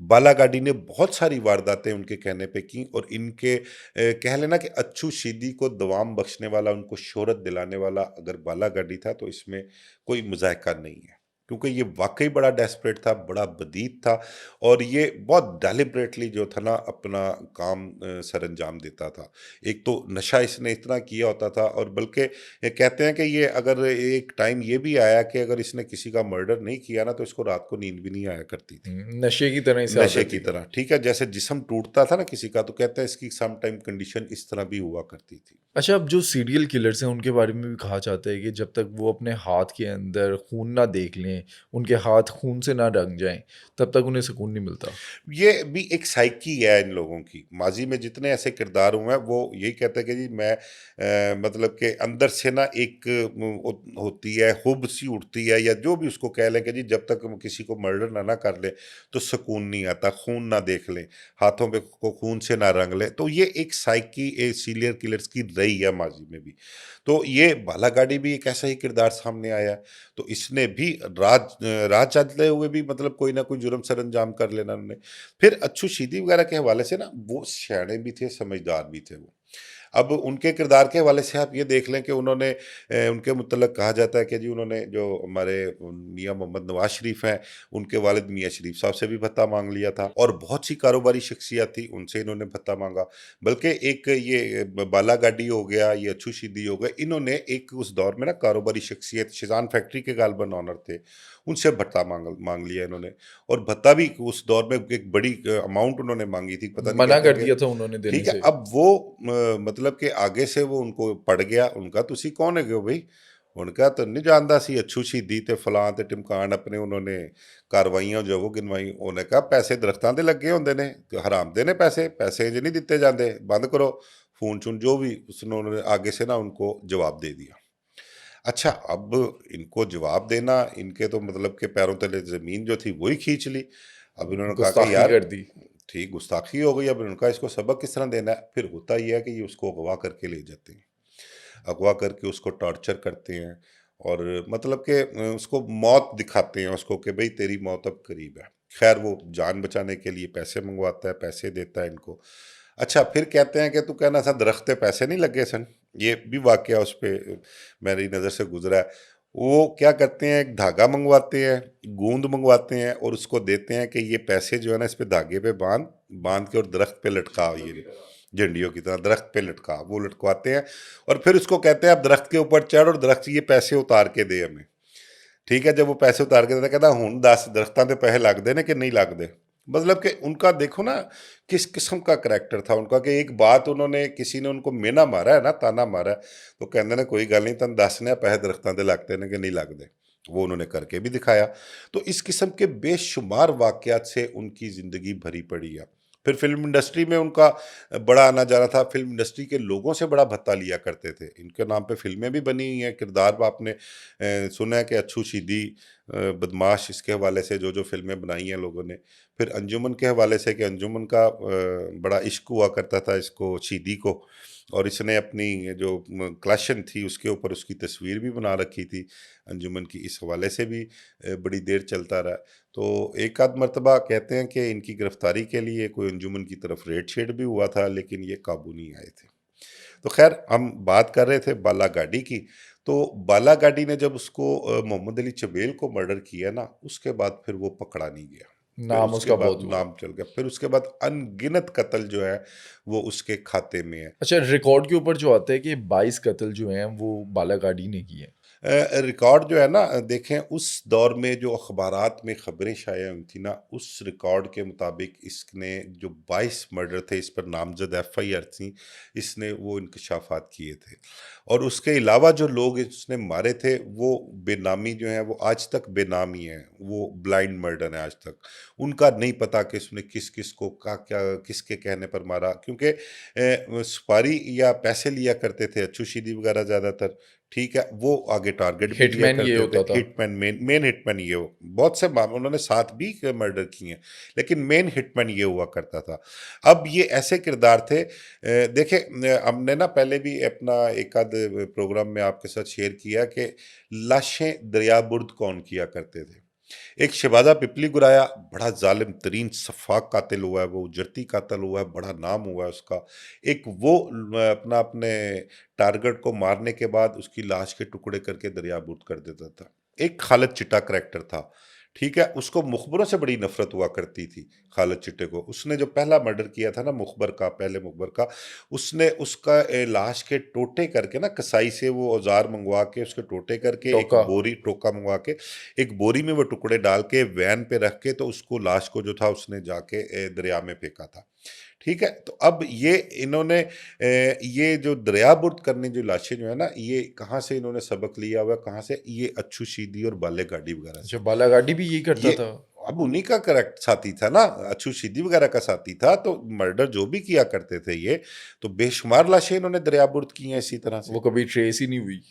बालागाड़ी ने बहुत सारी वारदातें उनके कहने पे की, और इनके कह लेना कि अच्छू शीदी को दवाम बख्शने वाला, उनको शोहरत दिलाने वाला अगर बालागाड़ी था तो इसमें कोई मज़ायका नहीं है। क्योंकि ये वाक़ई बड़ा डेस्परेट था, बड़ा बदीत था, और ये बहुत डेलिब्रेटली जो था ना अपना काम सरअंजाम देता था। एक तो नशा इसने इतना किया होता था, और बल्कि ये कहते हैं कि ये अगर एक टाइम ये भी आया कि अगर इसने किसी का मर्डर नहीं किया ना तो इसको रात को नींद भी नहीं आया करती थी। नशे की तरह इसे नशे आदत की थी। तरह, ठीक है? जैसे जिस्म टूटता था ना किसी का, तो कहते हैं इसकी सम टाइम कंडीशन इस तरह भी हुआ करती थी। अच्छा, अब जो सीरियल किलर्स हैं उनके बारे में भी कहा जाता है कि जब तक वो अपने हाथ के अंदर खून ना देख लें, उनके हाथ खून से ना रंग जाएँ, तब तक उन्हें सुकून नहीं मिलता। ये भी एक साइकी है इन लोगों की। माज़ी में जितने ऐसे किरदार हुए हैं, वो यही कहते हैं कि जी मैं मतलब के अंदर से ना एक होती है, हुब-सी उठती है, या जो भी उसको कह लें कि जी जब तक हम किसी को मर्डर ना कर लें, तो सुकून नहीं आता, खून ना देख लें, हाथों पे को खून से ना रंग लें। तो ये एक साइकी सीरियल किलर्स की रही है माज़ी में भी। तो ये बालागाड़ी भी एक ऐसा ही किरदार सामने आया है। तो इसने भी राह चलते हुए भी मतलब कोई ना कोई जुर्म सरअंजाम कर लेना उन्होंने। फिर अच्छू शीदी वगैरह के हवाले से ना वो सयाने भी थे, समझदार भी थे वो। अब उनके किरदार के हवाले से आप ये देख लें कि उन्होंने उनके मुतल्लक कहा जाता है कि जी उन्होंने जो हमारे मियाँ मोहम्मद नवाज़ शरीफ हैं, उनके वालिद मियाँ शरीफ साहब से भी भत्ता माँग लिया था, और बहुत सी कारोबारी शख्सियत थी, उनसे इन्होंने भत्ता माँगा। बल्कि एक ये बालागाड़ी हो गया, ये अच्छू शीदी हो गए, इन्होंने एक उस दौर में ना कारोबारी शख्सियत शेज़ान फैक्ट्री के गालिबन ऑनर थे, उनसे भत्ता माँग लिया इन्होंने। और भत्ता भी उस दौर में एक बड़ी अमाउंट उन्होंने माँगी थी, पता नहीं मना कहते हैं कर कि दिया था उन्होंने देने ठीक है। से। अब वो मतलब कि आगे से वो उनको पड़ गया, उनका तुसी कौन हैगे हो भई? उनका तो नहीं जानदा सी अच्छू शहीदी ते फलां ते टिमकान अपने उन्होंने कार्रवाइयां जो वो गिनवाई। उन्हें कहा पैसे दरख्तां ते लगे होंदे ने, ते हराम दे ने पैसे, पैसे इंज नहीं दित्ते जांदे, बंद करो। फ़ोन-शून जो भी उसने उन्होंने आगे से ना उनको जवाब दे दिया। अच्छा, अब इनको जवाब देना, इनके तो मतलब के पैरों तले ज़मीन जो थी वही खींच ली। अब इन्होंने कहा कि गुस्ताखी यार कर दी। ठीक गुस्ताखी हो गई। अब इनका इसको सबक किस तरह देना है? फिर होता ये है कि ये उसको अगवा करके ले जाते हैं। अगवा करके उसको टॉर्चर करते हैं, और मतलब कि उसको मौत दिखाते हैं उसको कि भई तेरी मौत अब करीब है। ख़ैर वो जान बचाने के लिए पैसे मँगवाता है, पैसे देता है इनको। अच्छा, फिर कहते हैं कि तू कहना सा दरख़्त पे पैसे नहीं लगे सन। ये भी वाक़या उस पे मेरी नज़र से गुज़रा है। वो क्या करते हैं, एक धागा मँगवाते हैं, गूँद मँगवाते हैं, और उसको देते हैं कि ये पैसे जो है ना इस पे धागे पे बाँध बाँध के और दरख़्त पे लटका ये झंडियों की तरह दरख़्त पे लटका। वो लटकवाते हैं, और फिर उसको कहते हैं अब दरख़्त के ऊपर चढ़ और दरख़्त ये पैसे उतार के दे हमें। ठीक है, जब वो पैसे उतार के देता, कहता हुण दस दरख्तां ते पैसे लगदे ने कि नहीं लगदे? मतलब कि उनका देखो ना किस किस्म का करैक्टर था उनका, कि एक बात उन्होंने, किसी ने उनको मेना मारा है ना, ताना मारा है, तो कहते ने कोई गल नहीं, तन दसने पैसे दरख्तों से लगते ने कि नहीं लगते। वो उन्होंने करके भी दिखाया। तो इस किस्म के बेशुमार वाकयात से उनकी ज़िंदगी भरी पड़ी है। फिर फिल्म इंडस्ट्री में उनका बड़ा आना जाना था, फिल्म इंडस्ट्री के लोगों से बड़ा भत्ता लिया करते थे। इनके नाम पे फिल्में भी बनी हुई हैं, किरदार आपने सुना है कि अच्छू शीदी, बदमाश, इसके हवाले से जो जो फिल्में बनाई हैं लोगों ने। फिर अंजुमन के हवाले से कि अंजुमन का बड़ा इश्क हुआ करता था इसको, शीदी को, और इसने अपनी ये जो कलेक्शन थी उसके ऊपर उसकी तस्वीर भी बना रखी थी अंजुमन की, इस हवाले से भी बड़ी देर चलता रहा। तो एक आध मरतबा कहते हैं कि इनकी गिरफ्तारी के लिए कोई अंजुमन की तरफ रेड शेड भी हुआ था, लेकिन ये काबू नहीं आए थे। तो खैर, हम बात कर रहे थे बालागाड़ी की। तो बालागाड़ी ने जब उसको मोहम्मद अली चबेल को मर्डर किया ना, उसके बाद फिर वो पकड़ा नहीं गया। फिर नाम उसके उसका बाद बहुत हुआ। नाम चल गया, फिर उसके बाद अनगिनत कत्ल जो है वो उसके खाते में है। अच्छा, रिकॉर्ड के ऊपर जो आता है कि 22 कत्ल जो हैं वो बालागाड़ी ने किए हैं। रिकॉर्ड जो है ना, देखें उस दौर में जो अखबारात में खबरें शाया हुई थी ना, उस रिकॉर्ड के मुताबिक इसने जो 22 मर्डर थे, इस पर नामजद एफआईआर थी, इसने वो इंकशाफात किए थे। और उसके अलावा जो लोग इसने मारे थे वो बेनामी जो है, वो आज तक बेनामी है, वो ब्लाइंड मर्डर है आज तक। उनका नहीं पता कि उसने किस किस को का क्या किसके कहने पर मारा, क्योंकि सुपारी या पैसे लिया करते थे अच्छू शीदी वगैरह ज़्यादातर। ठीक है, वो आगे टारगेट भी लिया हिटमैन ये करते थे, होता था। हिटमैन, मेन हिटमैन ये हो, बहुत से मामले उन्होंने साथ भी मर्डर किए हैं, लेकिन मेन हिटमैन ये हुआ करता था। अब ये ऐसे किरदार थे, देखें, हमने ना पहले भी अपना एक आध प्रोग्राम में आपके साथ शेयर किया कि लाशें दरियाबुर्द कौन किया करते थे। एक शहबाजा पिपली गुराया, बड़ा जालिम तरीन सफाक कातिल हुआ है, वो उजरती कातिल हुआ है, बड़ा नाम हुआ है उसका। एक वो अपना अपने टारगेट को मारने के बाद उसकी लाश के टुकड़े करके दरियाबुर्द कर देता था। एक खालिद चिट्टा करैक्टर था, ठीक है, उसको मुखबरों से बड़ी नफरत हुआ करती थी। खालिद चिट्टे को, उसने जो पहला मर्डर किया था ना मुखबर का, पहले मुखबर का, उसने उसका लाश के टोटे करके ना, कसाई से वो औजार मंगवा के उसके टोटे करके, एक टोका। बोरी टोका मंगवा के, एक बोरी में वो टुकड़े डाल के वैन पे रख के, तो उसको लाश को जो था उसने जाके दरिया में फेंका था। ठीक है, तो अब ये इन्होंने ये जो दरियाबुर्द करने जो लाशें जो है ना, ये कहाँ से इन्होंने सबक लिया हुआ है, कहाँ से, ये अच्छू शीदी और बाले गाड़ी वगैरह अच्छा, से। बालागाड़ी भी यही करता ये था। अब उन्हीं का करेक्ट साथी था ना, अच्छू शीदी वगैरह का साथी था, तो मर्डर जो भी किया करते थे ये, तो बेशुमार लाशें इन्होंने दरियाबुर्द की हैं इसी तरह वो से। कभी ट्रेस ही नहीं हुई।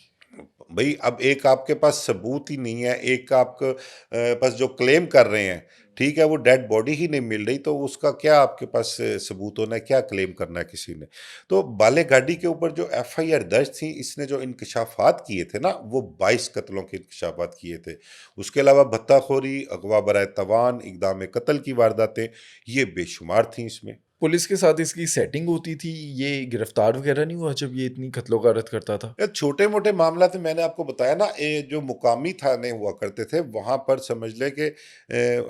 भाई, अब एक आपके पास सबूत ही नहीं है, एक आपके पास जो क्लेम कर रहे हैं, ठीक है, वो डेड बॉडी ही नहीं मिल रही, तो उसका क्या आपके पास सबूत होना है, क्या क्लेम करना है किसी ने। तो बाले गाड़ी के ऊपर जो एफआईआर दर्ज थी, इसने जो इंकशाफात किए थे ना, वो 22 कत्लों के इंकशाफात किए थे। उसके अलावा भत्ताखोरी, अगवा बराए तवान, इक़दाम कत्ल की वारदातें, ये बेशुमार थी इसमें। पुलिस के साथ इसकी सेटिंग होती थी, ये गिरफ्तार वगैरह नहीं हुआ जब ये इतनी कत्लो गारत करता था। ये छोटे-मोटे मामला तो मैंने आपको बताया ना, ये जो मुकामी थाने हुआ करते थे, वहाँ पर समझ लें कि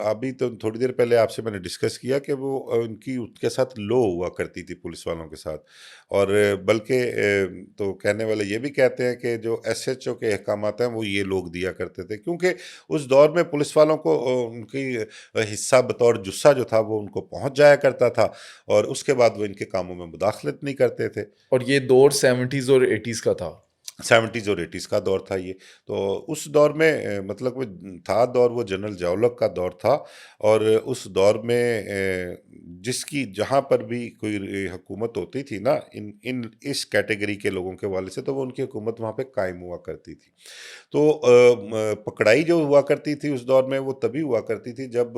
अभी तो थोड़ी देर पहले आपसे मैंने डिस्कस किया कि वो उनकी उसके साथ लो हुआ करती थी पुलिस वालों के साथ। और बल्कि तो कहने वाले ये भी कहते हैं कि जो एसएचओ के अहकामात हैं, वो ये लोग दिया करते थे, क्योंकि उस दौर में पुलिस वालों को उनकी हिस्सा बतौर जुस्सा जो था, वो उनको पहुँच जाया करता था, और उसके बाद वो इनके कामों में मुदाखलत नहीं करते थे। और ये दौर 70s और 80s का था। 70s और 80s का दौर था ये। तो उस दौर में मतलब वो था दौर, वो जनरल ज़िया-उल-हक का दौर था। और उस दौर में जिसकी जहाँ पर भी कोई हुकूमत होती थी ना, इन इन इस कैटेगरी के लोगों के हवाले से, तो वो उनकी हुकूमत वहाँ पे कायम हुआ करती थी। तो पकड़ाई जो हुआ करती थी उस दौर में, वो तभी हुआ करती थी जब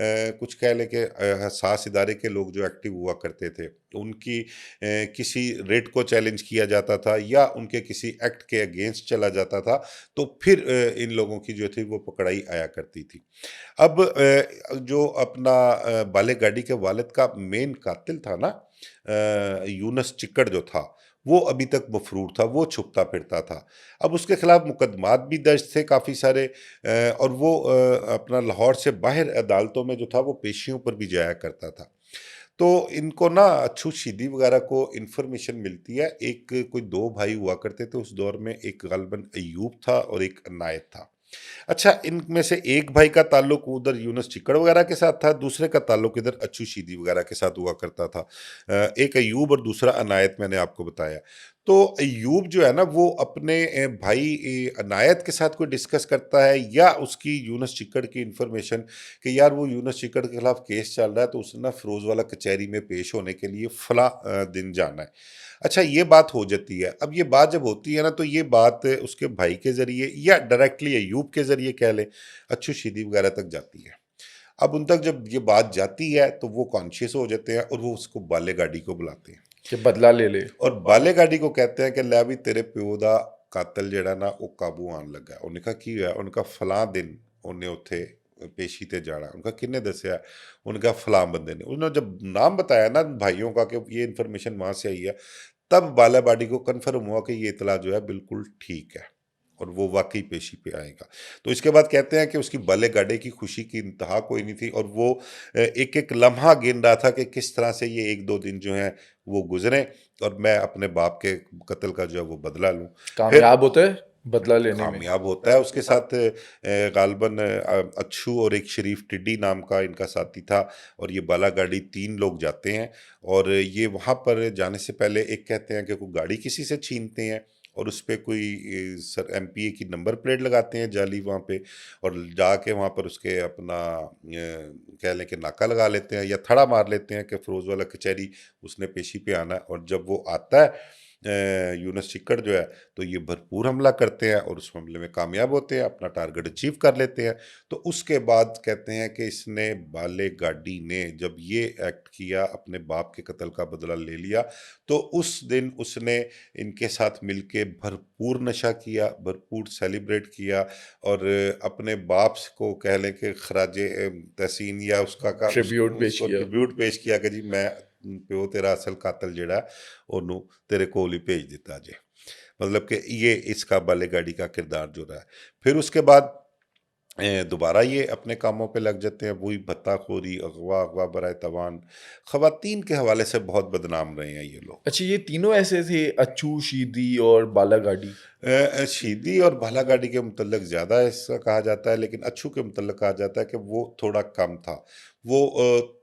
कुछ कह लें कि हसास इदारे के लोग जो एक्टिव हुआ करते थे, उनकी किसी रेट को चैलेंज किया जाता था, या उनके किसी एक्ट के अगेंस्ट चला जाता था, तो फिर इन लोगों की जो थी वो पकड़ाई आया करती थी। अब जो अपना बाले गाड़ी के वालिद का मेन कातिल था ना, यूनुस चिक्कड़ जो था, वो अभी तक मफरूर था, वो छुपता फिरता था। अब उसके खिलाफ मुकदमात भी दर्ज थे काफ़ी सारे, और वो अपना लाहौर से बाहर अदालतों में जो था वो पेशियों पर भी जाया करता था। तो इनको ना अच्छू शीदी वगैरह को इन्फॉर्मेशन मिलती है। एक कोई 2 भाई हुआ करते थे उस दौर में, एक ग़ालिबन अय्यूब था और एक अनायत था। अच्छा, इनमें से एक भाई का ताल्लुक उधर यूनुस चिक्कड़ वगैरह के साथ था, दूसरे का ताल्लुक इधर अच्छू शीदी वगैरह के साथ हुआ करता था। एक अयूब और दूसरा अनायत मैंने आपको बताया। तो अयूब जो है ना वो अपने भाई अनायत के साथ कोई डिस्कस करता है या उसकी यूनुस चिक्कड़ की इन्फॉर्मेशन कि यार वो यूनुस चिक्कड़ के खिलाफ केस चल रहा है, तो उसने ना फिरोज वाला कचहरी में पेश होने के लिए फला दिन जाना है। अच्छा, ये बात हो जाती है। अब ये बात जब होती है ना, तो ये बात उसके भाई के ज़रिए या डायरेक्टली अयूब के ज़रिए कह लें, अच्छू शीदी वगैरह तक जाती है। अब उन तक जब ये बात जाती है तो वो कॉन्शियस हो जाते हैं और वो उसको बाले गाड़ी को बुलाते हैं कि बदला ले ले। और बाले गाड़ी को कहते हैं कि लै भी तेरे प्यो ਦਾ ਕਾਤਲ ਜਿਹੜਾ ਨਾ ਉਹ ਕਾਬੂ ਆਉਣ ਲੱਗਾ। ਉਹਨੇ ਕਹਾ ਕੀ ਹੋਇਆ? ਉਹਨੇ ਕਹਾ ਫਲਾਂ ਦਿਨ ਉਹਨੇ ਉੱਥੇ पेशी ते जाना। उनका किन्ने दसिया? उनका फलां बंदे ने। उन्होंने जब नाम बताया ना भाइयों का कि ये इन्फॉर्मेशन वहाँ से आई है, तब बालाबाडी को कन्फर्म हुआ कि ये इतला जो है बिल्कुल ठीक है और वो वाकई पेशी पे आएगा। तो इसके बाद कहते हैं कि उसकी बाले गाड़े की खुशी की इंतहा कोई नहीं थी और वो एक एक लम्हा गिन रहा था कि किस तरह से ये एक दो दिन जो हैं वो गुजरे और मैं अपने बाप के कत्ल का जो है वो बदला लूँ। फिर कामयाब होते हैं बदला लेने में। कामयाब होता है। उसके साथ गालबन अच्छू और एक शरीफ टिड्डी नाम का इनका साथी था और ये बाला गाड़ी 3 लोग जाते हैं और ये वहाँ पर जाने से पहले एक कहते हैं कि कोई गाड़ी किसी से छीनते हैं और उस पे कोई सर एमपीए की नंबर प्लेट लगाते हैं जाली वहाँ पे और जाके वहाँ पर उसके अपना कह लें कि नाका लगा लेते हैं या थड़ा मार लेते हैं कि फिरोज वाला कचहरी उसने पेशी पे आना है। और जब वो आता है यूनुस चिक्कड़ जो है, तो ये भरपूर हमला करते हैं और उस हमले में कामयाब होते हैं, अपना टारगेट अचीव कर लेते हैं। तो उसके बाद कहते हैं कि इसने बाले गाड़ी ने जब ये एक्ट किया, अपने बाप के कत्ल का बदला ले लिया, तो उस दिन उसने इनके साथ मिलके भरपूर नशा किया, भरपूर सेलिब्रेट किया और अपने बाप को कह लें कि खराजे तहसीन या उसका का ट्रिब्यूट पेश उसको किया। ट्रिब्यूट पेश किया कि जी मैं प्यो तेरा असल कातल ਜਿਹੜਾ ਉਹਨੂੰ तेरे कोल ही भेज दिता जे। मतलब कि ये इसका बालेगाड़ी का किरदार जो रहा है। फिर उसके बाद दोबारा ये अपने कामों पे लग जाते हैं, वही भत्ताखोरी, अगवा अगवा बराए तवान। खवातीन के हवाले से बहुत बदनाम रहे हैं ये लोग। अच्छा, ये तीनों ऐसे थे, अच्छू, शीदी और बालागाड़ी। शीदी और बालागाड़ी के मुतल्लिक ज़्यादा ऐसा कहा जाता है, लेकिन अच्छू के मुतल्लिक कहा जाता है कि वो थोड़ा कम था। वो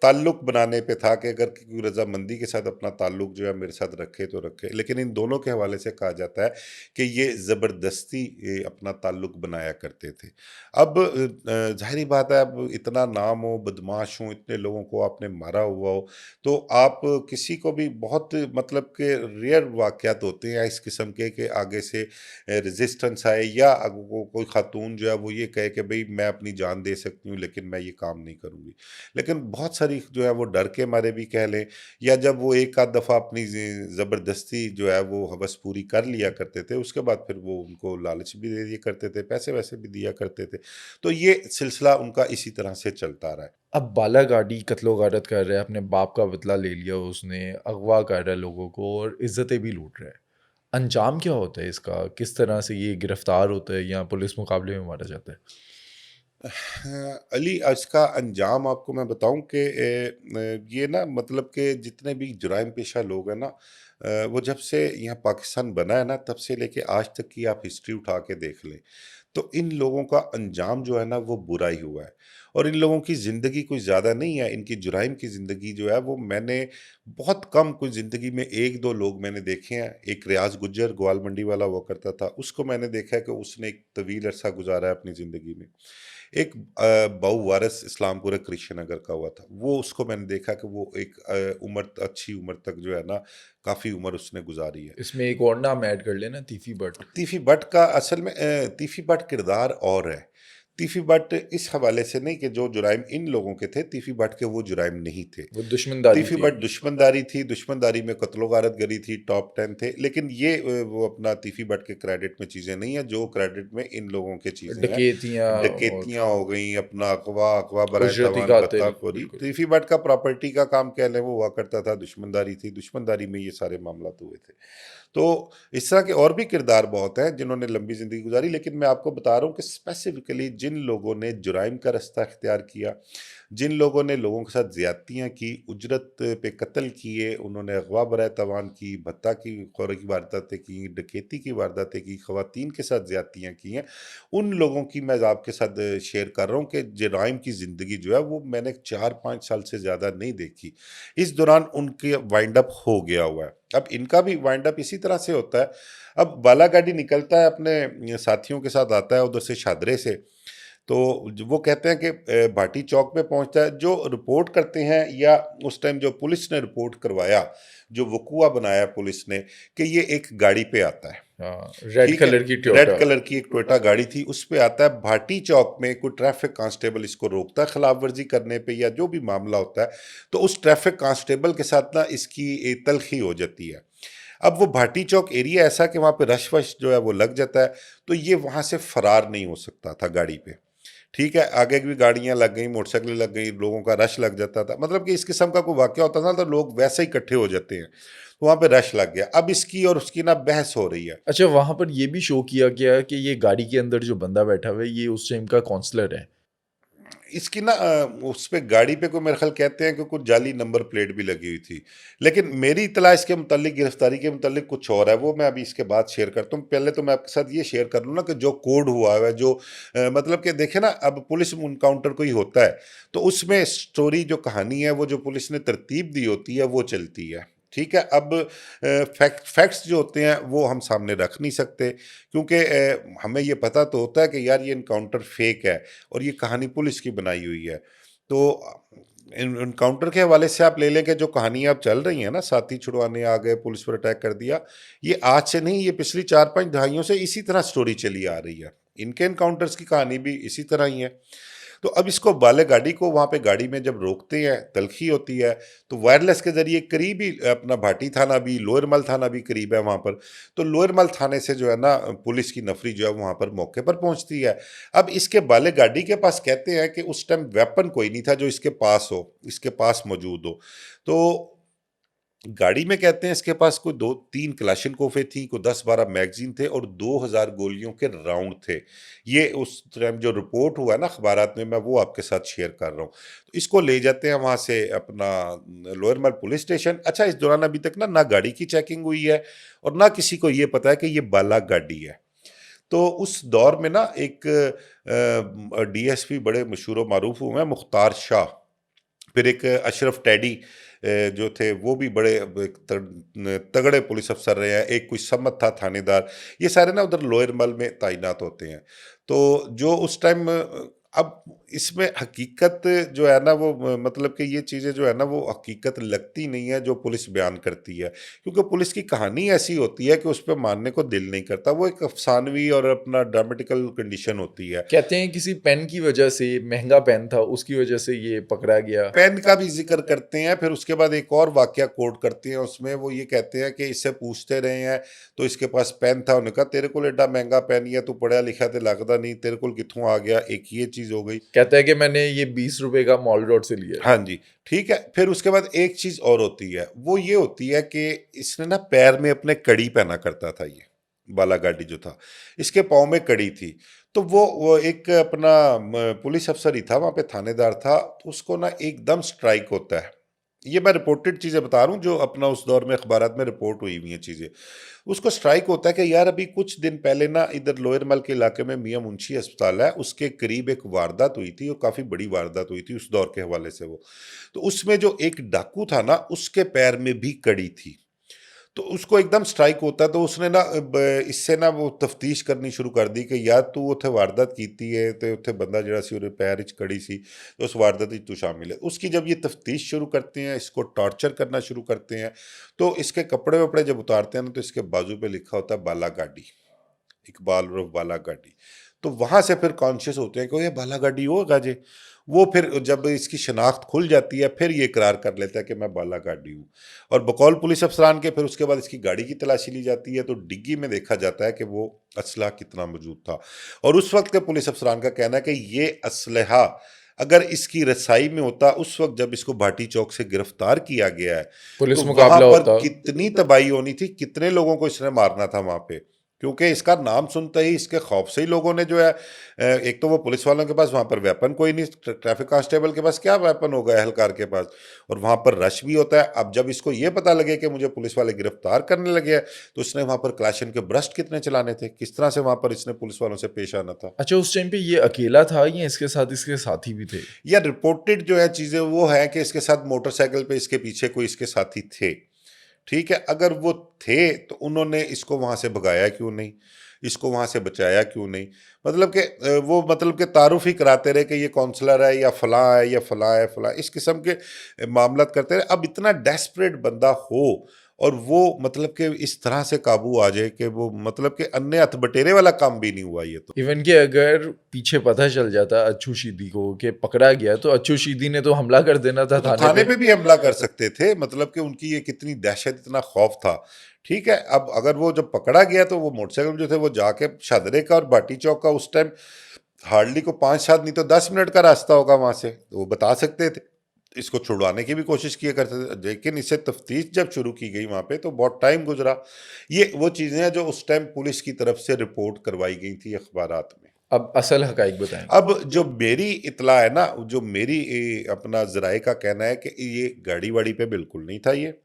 ताल्लुक बनाने पे था कि अगर कोई रजामंदी के साथ अपना ताल्लुक जो है मेरे साथ रखे तो रखे, लेकिन इन दोनों के हवाले से कहा जाता है कि ये ज़बरदस्ती अपना ताल्लुक बनाया करते थे। अब ज़ाहिरी बात है, अब इतना नाम हो, बदमाश हो, इतने लोगों को आपने मारा हुआ हो, तो आप किसी को भी बहुत मतलब के रेयर वाक़यात होते हैं इस किस्म के कि आगे से रेजिस्टेंस आए या वो कोई खातून जो है वो ये कहे कि भई मैं अपनी जान दे सकती हूँ लेकिन मैं ये काम नहीं करूँगी। लेकिन बहुत सारी जो है वो डर के मारे भी कह लें या जब वो एक आध दफ़ा अपनी ज़बरदस्ती जो है वो हवस पूरी कर लिया करते थे, उसके बाद फिर वो उनको लालच भी दे दिया करते थे, पैसे-वैसे भी दिया करते थे। तो ये सिलसिला उनका इसी तरह से चलता रहा है। अब बालागाड़ी कत्लो-गारत कर रहा है, अपने बाप का बदला ले लिया उसने, अगवा कर रहा है लोगों को और इज़्ज़तें भी लूट रहा है। अंजाम क्या होता है इसका? किस तरह से ये गिरफ्तार होता है या पुलिस मुकाबले में मारा जाता है? हाँ, अली इसका अंजाम आपको मैं बताऊं कि ये ना मतलब कि जितने भी जुराइम पेशा लोग हैं ना, वो जब से यहाँ पाकिस्तान बना है ना तब से लेके आज तक की आप हिस्ट्री उठा के देख लें, तो इन लोगों का अंजाम जो है ना वो बुरा ही हुआ है। और इन लोगों की ज़िंदगी कोई ज़्यादा नहीं है, इनकी जुराइम की ज़िंदगी जो है वो मैंने बहुत कम, कोई ज़िंदगी में एक दो लोग मैंने देखे हैं। एक रियाज गुज्जर ग्वाल मंडी वाला हुआ करता था, उसको मैंने देखा है कि उसने एक तवील अरसा गुजारा है अपनी ज़िंदगी में। एक बहू वारिस इस्लामपुर कृष्ण नगर का हुआ था, वो उसको मैंने देखा कि वो एक उम्र अच्छी उम्र तक जो है ना काफ़ी उम्र उसने गुजारी है। इसमें एक और नाम ऐड कर लेना, तीफी बट। तीफी भट्ट का असल में तीफी भट्ट किरदार और है। तीफी भट्ट इस हवाले से नहीं कि जो जुराइम इन लोगों के थे, तीफी भट्ट के वो जुराइम नहीं थे। वो दुश्मनदारी तीफी थी। भट्ट दुश्मनदारी थी, दुश्मनदारी में कत्लो गारत थी, टॉप 10 थे। लेकिन ये वो अपना तीफी भट्ट के क्रेडिट में चीज़ें नहीं है, जो क्रेडिट में इन लोगों के चीज़ें हैं। डकैतियाँ और डकैतियाँ हो गई, अपना अगवा अगवा बराए उजरती तवान, कातिल, भत्ताखोरी। बिल्कुल। तीफी भट्ट का प्रॉपर्टी का काम कह लें वो हुआ करता था, दुश्मनदारी थी, दुश्मनदारी में ये सारे मामलात हुए थे। तो इस तरह के और भी किरदार बहुत हैं जिन्होंने लंबी ज़िंदगी गुजारी, लेकिन मैं आपको बता रहा हूँ कि स्पेसिफ़िकली जिन लोगों ने जुराइम का रास्ता इख्तियार किया, जिन लोगों ने लोगों के साथ ज़्यादतियाँ की, उजरत पे कत्ल किए, उन्होंने अगवा बराए तवान की, भत्ता की खौरी की वारदातें की, डकैती की वारदातें की, ख़वातीन के साथ ज़्यादतियाँ की हैं, उन लोगों की मैं आपके साथ शेयर कर रहा हूँ कि जराइम की ज़िंदगी जो है वो मैंने 4-5 साल से ज़्यादा नहीं देखी। इस दौरान उनके वाइंड अप हो गया हुआ है। अब इनका भी वाइंड अप इसी तरह से होता है। अब बालागाड़ी निकलता है, अपने साथियों के साथ आता है उधर से शादरे से, तो वो कहते हैं कि भाटी चौक पे पहुंचता है। जो रिपोर्ट करते हैं या उस टाइम जो पुलिस ने रिपोर्ट करवाया, जो वकूआ बनाया पुलिस ने, कि ये एक गाड़ी पे आता है, हाँ, रेड ठीक है, कलर की रेड टोयोटा। कलर की एक टोयोटा गाड़ी थी, उस पे आता है। भाटी चौक में कोई ट्रैफिक कांस्टेबल इसको रोकता है खिलाफ वर्जी करने पे या जो भी मामला होता है, तो उस ट्रैफिक कांस्टेबल के साथ ना इसकी तलखी हो जाती है। अब वो भाटी चौक एरिया ऐसा कि वहाँ पे रश वश जो है वो लग जाता है, तो ये वहाँ से फरार नहीं हो सकता था गाड़ी पे, ठीक है। आगे भी गाड़ियां लग गई, मोटरसाइकिल लग गई, लोगों का रश लग जाता था, मतलब कि इस किस्म का कोई वाकया होता था तो लोग वैसे ही इकट्ठे हो जाते हैं, तो वहाँ पे रश लग गया। अब इसकी और उसकी ना बहस हो रही है। अच्छा, वहाँ पर ये भी शो किया गया कि ये गाड़ी के अंदर जो बंदा बैठा हुआ है ये उस टाइम का काउंसलर है। इसकी ना उस पे गाड़ी पे कोई मेरे ख्याल कहते हैं कि कुछ जाली नंबर प्लेट भी लगी हुई थी, लेकिन मेरी इतला इसके मुतालिक, गिरफ्तारी के मुतालिक कुछ और है, वो मैं अभी इसके बाद शेयर करता हूँ। पहले तो मैं आपके साथ ये शेयर कर लूँ ना कि जो कोड हुआ है, जो मतलब कि देखे ना, अब पुलिस इनकाउंटर कोई होता है तो उसमें स्टोरी जो कहानी है वो जो पुलिस ने तरतीब दी होती है वो चलती है, ठीक है। अब फैक्ट्स जो होते हैं वो हम सामने रख नहीं सकते, क्योंकि हमें ये पता तो होता है कि यार ये इनकाउंटर फेक है और ये कहानी पुलिस की बनाई हुई है। तो इनकाउंटर के हवाले से आप ले लें कि जो कहानियाँ अब चल रही हैं ना, साथी छुड़वाने आ गए, पुलिस पर अटैक कर दिया, ये आज से नहीं, ये पिछली 4-5 दहाइयों से इसी तरह स्टोरी चली आ रही है। इनके इनकाउंटर्स की कहानी भी इसी तरह ही है। तो अब इसको बाले गाड़ी को वहाँ पे गाड़ी में जब रोकते हैं, तलखी होती है, तो वायरलेस के ज़रिए करीब ही अपना भाटी थाना भी, लोअर मल थाना भी करीब है वहाँ पर, तो लोअर मल थाने से जो है ना पुलिस की नफरी जो है वहाँ पर मौके पर पहुँचती है। अब इसके बाले गाड़ी के पास कहते हैं कि उस टाइम वेपन कोई नहीं था जो इसके पास हो, इसके पास मौजूद हो। तो गाड़ी में कहते हैं इसके पास कोई 2-3 क्लाशिनकोफे थी, कोई 10-12 मैगज़ीन थे और 2000 गोलियों के राउंड थे। ये उस टाइम जो रिपोर्ट हुआ है ना अखबारात में, मैं वो आपके साथ शेयर कर रहा हूँ। तो इसको ले जाते हैं वहाँ से अपना लोअर मल पुलिस स्टेशन। अच्छा, इस दौरान अभी तक ना गाड़ी की चेकिंग हुई है और ना किसी को ये पता है कि ये बाला गाड़ी है। तो उस दौर में ना एक डीएसपी बड़े मशहूर व मारूफ हुए हैं, मुख्तार शाह, फिर एक अशरफ टैडी जो थे वो भी बड़े एक तगड़े पुलिस अफसर रहे हैं, एक कोई सम्मत था थानेदार, ये सारे ना उधर लोअर मल में तैनात होते हैं। तो जो उस टाइम अब इसमें हकीकत जो है ना वो मतलब कि ये चीज़ें जो है ना वो हकीकत लगती नहीं है जो पुलिस बयान करती है, क्योंकि पुलिस की कहानी ऐसी होती है कि उस पर मानने को दिल नहीं करता, वो एक अफसानवी और अपना ड्रामेटिकल कंडीशन होती है। कहते हैं किसी पेन की वजह से, महंगा पेन था उसकी वजह से ये पकड़ा गया। पेन का भी जिक्र करते हैं, फिर उसके बाद एक और वाकया कोट करते हैं, उसमें वो ये कहते हैं कि इससे पूछते रहे हैं तो इसके पास पेन था, उन्होंने कहा तेरे को एडा महंगा पेन है, तू पढ़ा लिखा तो लगता नहीं, तेरे को कित्थों आ गया, एक ये चीज़ हो गई। कहता है कि मैंने ये 20 रुपए का मॉल रोड से लिया है। हाँ जी, ठीक है। फिर उसके बाद एक चीज़ और होती है, वो ये होती है कि इसने ना पैर में अपने कड़ी पहना करता था ये, बालागाड़ी जो था, इसके पाँव में कड़ी थी। तो वो एक अपना पुलिस अफ़सर ही था, वहाँ पे थानेदार था, तो उसको ना एकदम स्ट्राइक होता है। ये मैं रिपोर्टेड चीज़ें बता रहा हूँ, जो अपना उस दौर में अखबारात में रिपोर्ट हुई हुई हैं चीज़ें। उसको स्ट्राइक होता है कि यार अभी कुछ दिन पहले ना इधर लोअर मल के इलाके में मियाँ मुंशी अस्पताल है, उसके करीब एक वारदात हुई थी और काफ़ी बड़ी वारदात हुई थी उस दौर के हवाले से वो। तो उसमें जो एक डाकू था ना, उसके पैर में भी कड़ी थी। तो उसको एकदम स्ट्राइक होता है, तो उसने ना इससे ना वो तफ्तीश करनी शुरू कर दी कि यार तू उत्थे वारदात कीती है ते उत्थे बंदा जरा सी ਉਹਦੇ पैर च कड़ी सी, तो उस वारदात में तू शामिल है। उसकी जब ये तफ्तीश शुरू करते हैं, इसको टॉर्चर करना शुरू करते हैं, तो इसके कपड़े वपड़े जब उतारते हैं ना, तो इसके बाजू पे लिखा होता है बाला गाड़ी, इकबाल उर्फ बाला गाड़ी। तो वहां से फिर कॉन्शियस होते हैं कि ये बाला गाड़ी होगा जे। वो फिर जब इसकी शनाख्त खुल जाती है, फिर ये इकरार कर लेता है कि मैं बाला गाड़ी हूँ। और बकौल पुलिस अफसरान के फिर उसके बाद इसकी गाड़ी की तलाशी ली जाती है, तो डिग्गी में देखा जाता है कि वो असलहा कितना मौजूद था। और उस वक्त के पुलिस अफसरान का कहना है कि ये असलहा अगर इसकी रसाई में होता उस वक्त जब इसको भाटी चौक से गिरफ्तार किया गया है, तो पुलिस वहां मुकाबला पर होता। कितनी तबाही होनी थी, कितने लोगों को इसने मारना था वहां पे। क्योंकि इसका नाम सुनते ही इसके खौफ से ही लोगों ने जो है एक तो वो पुलिस वालों के पास वहाँ पर वेपन कोई नहीं, ट्रैफिक कांस्टेबल के पास क्या वेपन होगा एहलकार के पास, और वहाँ पर रश भी होता है। अब जब इसको ये पता लगे कि मुझे पुलिस वाले गिरफ्तार करने लगे हैं, तो इसने वहाँ पर क्लाशन के ब्रस्ट कितने चलाने थे, किस तरह से वहाँ पर इसने पुलिस वालों से पेश आना था। अच्छा, उस टाइम पे ये अकेला था या इसके साथी भी थे? या रिपोर्टेड जो है चीज़ें वो है कि इसके साथ मोटरसाइकिल पे इसके पीछे कोई इसके साथी थे। ठीक है, अगर वो थे तो उन्होंने इसको वहाँ से भगाया क्यों नहीं? इसको वहाँ से बचाया क्यों नहीं? मतलब कि वो मतलब कि तारुफ़ ही कराते रहे कि ये काउंसलर है या फ़लाँ है या फ़लाँ है, फ़लाँ इस किस्म के मामलात करते रहे। अब इतना डेस्परेट बंदा हो और वो मतलब कि इस तरह से काबू आ जाए कि वो मतलब कि अन्य हथबटेरे वाला काम भी नहीं हुआ ये तो। इवन कि अगर पीछे पता चल जाता अच्छू शीदी को कि पकड़ा गया, तो अच्छू शीदी ने तो हमला कर देना था वो तो थाने थाने पे। पे भी हमला कर सकते थे, मतलब कि उनकी ये कितनी दहशत, इतना खौफ था। ठीक है, अब अगर वो जब पकड़ा गया तो वो मोटरसाइकिल जो थे वो जाके शादरे का और भाटी चौक का उस टाइम हार्डली को 5-7 नहीं तो 10 मिनट का रास्ता होगा वहाँ से, तो वो बता सकते थे। इसको छुड़वाने की भी कोशिश किया करते थे, लेकिन इससे तफ्तीश जब शुरू की गई वहाँ पे तो बहुत टाइम गुज़रा। ये वो चीज़ें हैं जो उस टाइम पुलिस की तरफ से रिपोर्ट करवाई गई थी अखबारात में। अब असल हकाइक बताएं। अब जो मेरी इत्तला है ना, जो मेरी अपना ज़राए का कहना है कि ये गाड़ी-वाड़ी पे बिल्कुल नहीं था ये,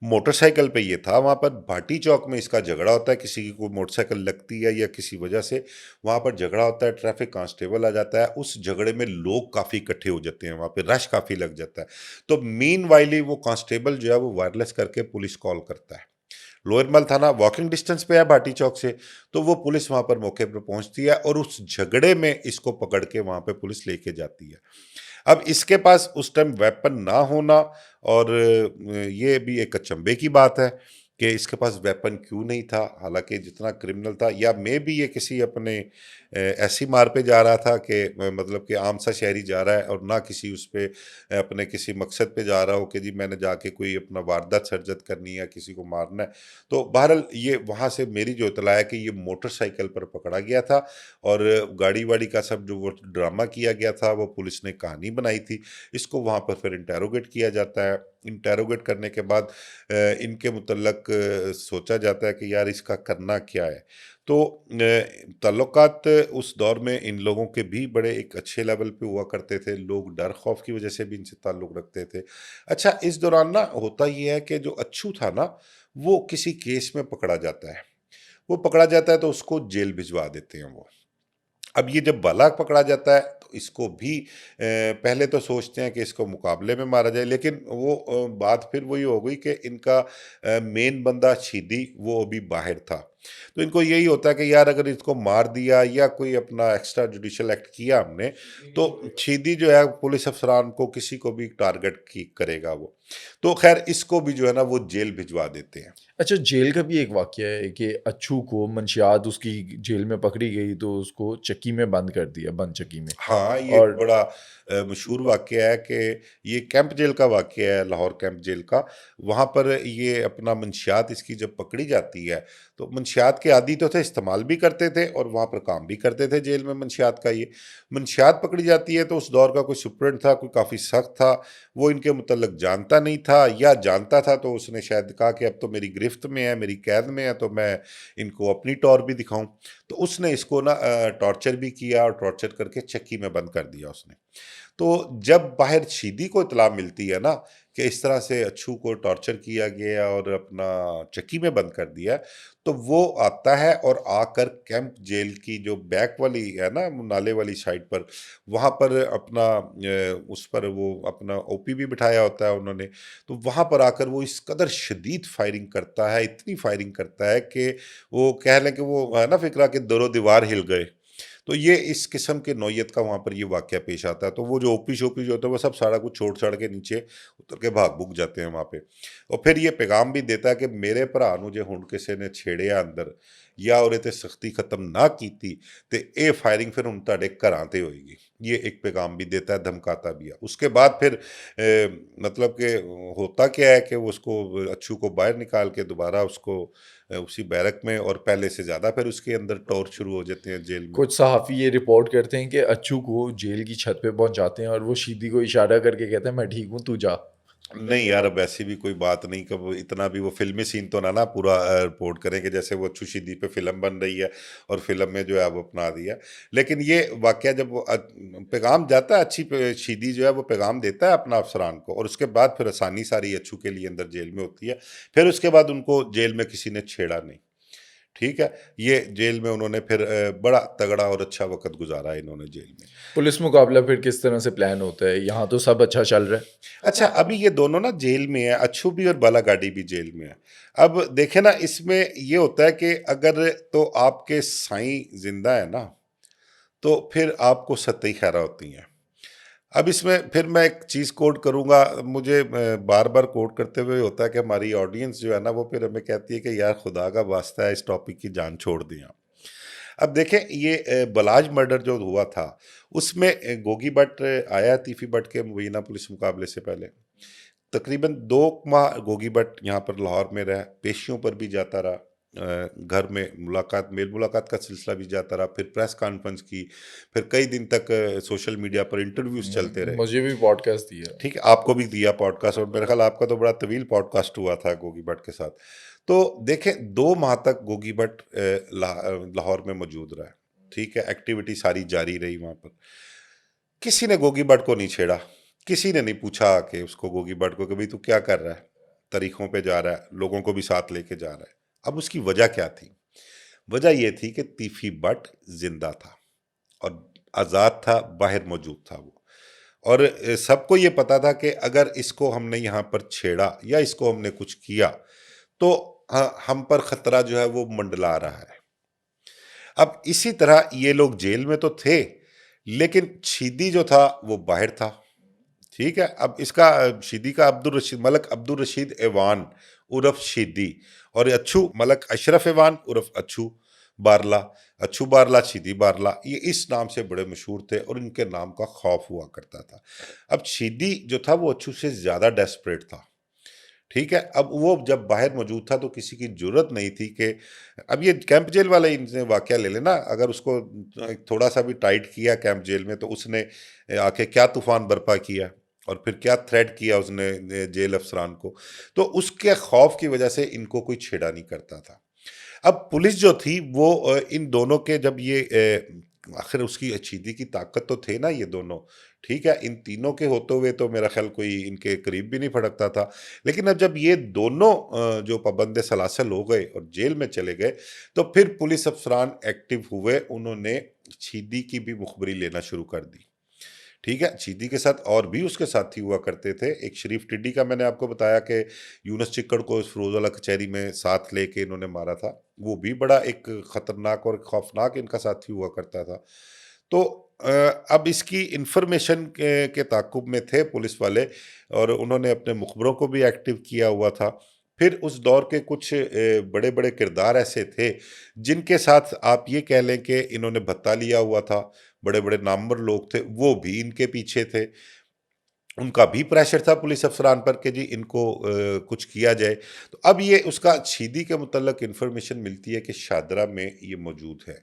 मोटरसाइकिल पे ये था। वहाँ पर भाटी चौक में इसका झगड़ा होता है, किसी की कोई मोटरसाइकिल लगती है या किसी वजह से वहाँ पर झगड़ा होता है, ट्रैफिक कांस्टेबल आ जाता है, उस झगड़े में लोग काफ़ी इकट्ठे हो जाते हैं, वहाँ पे रश काफ़ी लग जाता है। तो मीनवाइल ही वो कांस्टेबल जो है वो वायरलेस करके पुलिस कॉल करता है। लोअर मल थाना वॉकिंग डिस्टेंस पे है भाटी चौक से, तो वो पुलिस वहाँ पर मौके पर पहुँचती है और उस झगड़े में इसको पकड़ के वहाँ पे पुलिस लेके जाती है। अब इसके पास उस टाइम वेपन ना होना और ये भी एक अचंभे की बात है कि इसके पास वेपन क्यों नहीं था, हालांकि जितना क्रिमिनल था, या मे भी ये किसी अपने ऐसी मार पे जा रहा था कि मतलब कि आम सा शहरी जा रहा है और ना किसी उस पे अपने किसी मकसद पे जा रहा हो कि जी मैंने जाके कोई अपना वारदात सरजद करनी है या किसी को मारना है। तो बहरहाल ये वहाँ से मेरी जो इतला है कि ये मोटरसाइकिल पर पकड़ा गया था और गाड़ी-वाड़ी का सब जो वो ड्रामा किया गया था, वो पुलिस ने कहानी बनाई थी। इसको वहाँ पर फिर इंटेरोगेट किया जाता है। इंटेरोगेट करने के बाद इनके मुतल्लक सोचा जाता है कि यार इसका करना क्या है? तो ताल्लुकात उस दौर में इन लोगों के भी बड़े एक अच्छे लेवल पे हुआ करते थे। लोग डर खौफ की वज़ह से भी इनसे ताल्लुक रखते थे। अच्छा, इस दौरान ना होता ये है कि जो अच्छू था ना, वो किसी केस में पकड़ा जाता है। वो पकड़ा जाता है तो उसको जेल भिजवा देते हैं वो। अब ये जब बालक पकड़ा जाता है तो इसको भी पहले तो सोचते हैं कि इसको मुकाबले में मारा जाए, लेकिन वो बात फिर वही हो गई कि इनका मेन बंदा शीदी वो अभी बाहर था। तो इनको यही होता है कि यार अगर इसको मार दिया या कोई अपना एक्स्ट्रा जुडिशियल एक्ट किया हमने, तो शीदी जो है पुलिस अफसरान को किसी को भी टारगेट की करेगा वो। तो खैर इसको भी जो है ना वो जेल भिजवा देते हैं। अच्छा, जेल का भी एक वाक़या है कि अच्छू को मंशियात उसकी जेल में पकड़ी गई, तो उसको चक्की में बंद कर दिया, बंद चक्की में। हाँ, ये एक और बड़ा मशहूर वाक़या है कि ये कैंप जेल का वाक़या है, लाहौर कैंप जेल का। वहाँ पर ये अपना मंशियात इसकी जब पकड़ी जाती है, तो मंशियात के आदी तो थे, इस्तेमाल भी करते थे और वहाँ पर काम भी करते थे जेल में मंशियात का ये। मंशियात पकड़ी जाती है तो उस दौर का कोई सुप्रीटेंडेंट था, कोई काफ़ी सख्त था, वो इनके मुतल्लिक़ जानता नहीं था, या जानता था तो उसने शायद कहा कि अब तो मेरी गिरफ्त में है, मेरी कैद में है, तो मैं इनको अपनी टौर भी दिखाऊँ। तो उसने इसको ना टॉर्चर भी किया और टॉर्चर करके चक्की में बंद कर दिया उसने। तो जब बाहर शीदी को इत्तला मिलती है ना कि इस तरह से अच्छू को टॉर्चर किया गया और अपना चक्की में बंद कर दिया, तो वो आता है और आकर कैंप जेल की जो बैक वाली है ना नाले वाली साइड पर, वहाँ पर अपना उस पर वो अपना ओपी भी बिठाया होता है उन्होंने। तो वहाँ पर आकर वो इस कदर शदीद फायरिंग करता है, इतनी फायरिंग करता है कि वो कह लें कि वो है ना फ़िक्रा कि दरो दीवार हिल गए। तो ये इस किस्म के नौइयत का वहाँ पर ये वाक़या पेश आता है। तो वो जो ओपी-शोपी जो होता है वो सब सारा कुछ छोड़-छाड़ के नीचे उतर के भाग-भूग जाते हैं वहाँ पे। और फिर ये पैगाम भी देता है कि मेरे भरा नूं जे हुण किसी ने छेड़िया अंदर या ਉਹਦੇ ते सख्ती ख़त्म ना कीती ते ये फायरिंग फिर हुण तुहाडे घरां ते होएगी। ये एक पैगाम भी देता है, धमकाता भी है। उसके बाद फिर मतलब कि होता क्या है कि वो उसको अच्छू को बाहर निकाल के दोबारा उसको उसी बैरक में और पहले से ज़्यादा फिर उसके अंदर टॉर्च शुरू हो जाते हैं जेल में। कुछ सहाफ़ी ये रिपोर्ट करते हैं कि अच्छू को जेल की छत पे पहुँचाते हैं और वो शीदी को इशारा करके कहते हैं, मैं ठीक हूँ, तू जा। नहीं यार, अब ऐसी भी कोई बात नहीं कि वो इतना भी वो फिल्मी सीन तो ना ना पूरा रिपोर्ट करें कि जैसे वो अच्छू शीदी पे फिल्म बन रही है और फिल्म में जो है वो अपना दिया। लेकिन ये वाकया जब वो पैगाम जाता है, अच्छी शीदी जो है वो पैगाम देता है अपना अफसरान को, और उसके बाद फिर आसानी सारी अच्छू के लिए अंदर जेल में होती है। फिर उसके बाद उनको जेल में किसी ने छेड़ा नहीं। ठीक है, ये जेल में उन्होंने फिर बड़ा तगड़ा और अच्छा वक्त गुजारा इन्होंने जेल में। पुलिस मुकाबला फिर किस तरह से प्लान होता है? यहाँ तो सब अच्छा चल रहा है। अच्छा, अभी ये दोनों ना जेल में है, अच्छू भी और बालागाड़ी भी जेल में है। अब देखे ना, इसमें ये होता है कि अगर तो आपके साईं जिंदा है ना, तो फिर आपको सत्ती खैरा होती हैं। अब इसमें फिर मैं एक चीज़ कोट करूँगा, मुझे बार बार कोट करते हुए होता है कि हमारी ऑडियंस जो है ना वो फिर हमें कहती है कि यार खुदा का वास्ता है, इस टॉपिक की जान छोड़ दें आप। अब देखें, ये बलाज मर्डर जो हुआ था उसमें गोगी भट्ट आया, तीफी भट्ट के मुबीना पुलिस मुकाबले से पहले तकरीबन 2 माह गोगी भट्ट यहाँ पर लाहौर में रहा, पेशियों पर भी जाता रहा, घर में मुलाकात, मेल मुलाकात का सिलसिला भी जाता रहा, फिर प्रेस कॉन्फ्रेंस की, फिर कई दिन तक सोशल मीडिया पर इंटरव्यूज चलते रहे। मुझे भी पॉडकास्ट दिया। ठीक है, आपको भी दिया पॉडकास्ट, और मेरे ख्याल आपका तो बड़ा तवील पॉडकास्ट हुआ था गोगी भट्ट के साथ। तो देखें, 2 माह तक गोगी भट्ट लाहौर में मौजूद रहा। ठीक है, एक्टिविटी सारी जारी रही वहाँ पर। किसी ने गोगी भट्ट को नहीं छेड़ा, किसी ने नहीं पूछा कि उसको, गोगी भट्ट को, कि भाई तू क्या कर रहा है, तरीकों पे जा रहा है, लोगों को भी साथ लेके जा रहा है। अब उसकी वजह क्या थी? वजह यह थी कि तीफी भट्ट जिंदा था और आज़ाद था, बाहर मौजूद था वो। और सबको ये पता था कि अगर इसको हमने यहाँ पर छेड़ा या इसको हमने कुछ किया तो हम पर खतरा जो है वो मंडला रहा है। अब इसी तरह ये लोग जेल में तो थे, लेकिन शीदी जो था वो बाहर था। ठीक है, अब इसका शीदी का अब्दुल रशीद, मलक अब्दुल रशीद एवान उर्फ शीदी, और अच्छू मलक अशरफ एवान उर्फ अच्छू बारला, अच्छू बारला, शीदी बारला, ये इस नाम से बड़े मशहूर थे और इनके नाम का खौफ हुआ करता था। अब शीदी जो था वो अच्छू से ज़्यादा डेस्परेट था। ठीक है, अब वो जब बाहर मौजूद था तो किसी की जरूरत नहीं थी कि, अब ये कैंप जेल वाले इनसे वाकया ले लेना, अगर उसको थोड़ा सा भी टाइट किया कैंप जेल में तो उसने आके क्या तूफान बर्पा किया और फिर क्या थ्रेट किया उसने जेल अफसरान को। तो उसके खौफ की वजह से इनको कोई छेड़ा नहीं करता था। अब पुलिस जो थी वो इन दोनों के, जब ये आखिर उसकी अचीदी की ताकत तो थे ना ये दोनों। ठीक है, इन तीनों के होते हुए तो मेरा ख्याल कोई इनके करीब भी नहीं फटकता था। लेकिन अब जब ये दोनों जो पाबंद सलासल हो गए और जेल में चले गए, तो फिर पुलिस अफसरान एक्टिव हुए, उन्होंने शीदी की भी मुखबरी लेना शुरू कर दी। ठीक है, शीदी के साथ और भी उसके साथी हुआ करते थे। एक शरीफ टिड्डी का मैंने आपको बताया कि यूनुस चिक्कड़ को फिरोजवाला कचहरी में साथ लेके इन्होंने मारा था, वो भी बड़ा एक खतरनाक और खौफनाक इनका साथी हुआ करता था। तो अब इसकी इंफॉर्मेशन के ताक़ुब में थे पुलिस वाले, और उन्होंने अपने मुखबरों को भी एक्टिव किया हुआ था। फिर उस दौर के कुछ बड़े बड़े किरदार ऐसे थे जिनके साथ आप ये कह लें कि इन्होंने भत्ता लिया हुआ था। बड़े बड़े नामवर लोग थे, वो भी इनके पीछे थे। उनका भी प्रेशर था पुलिस अफसरान पर कि जी इनको कुछ किया जाए। तो अब ये उसका शीदी के मुतल्लक इंफॉर्मेशन मिलती है कि शादरा में ये मौजूद है,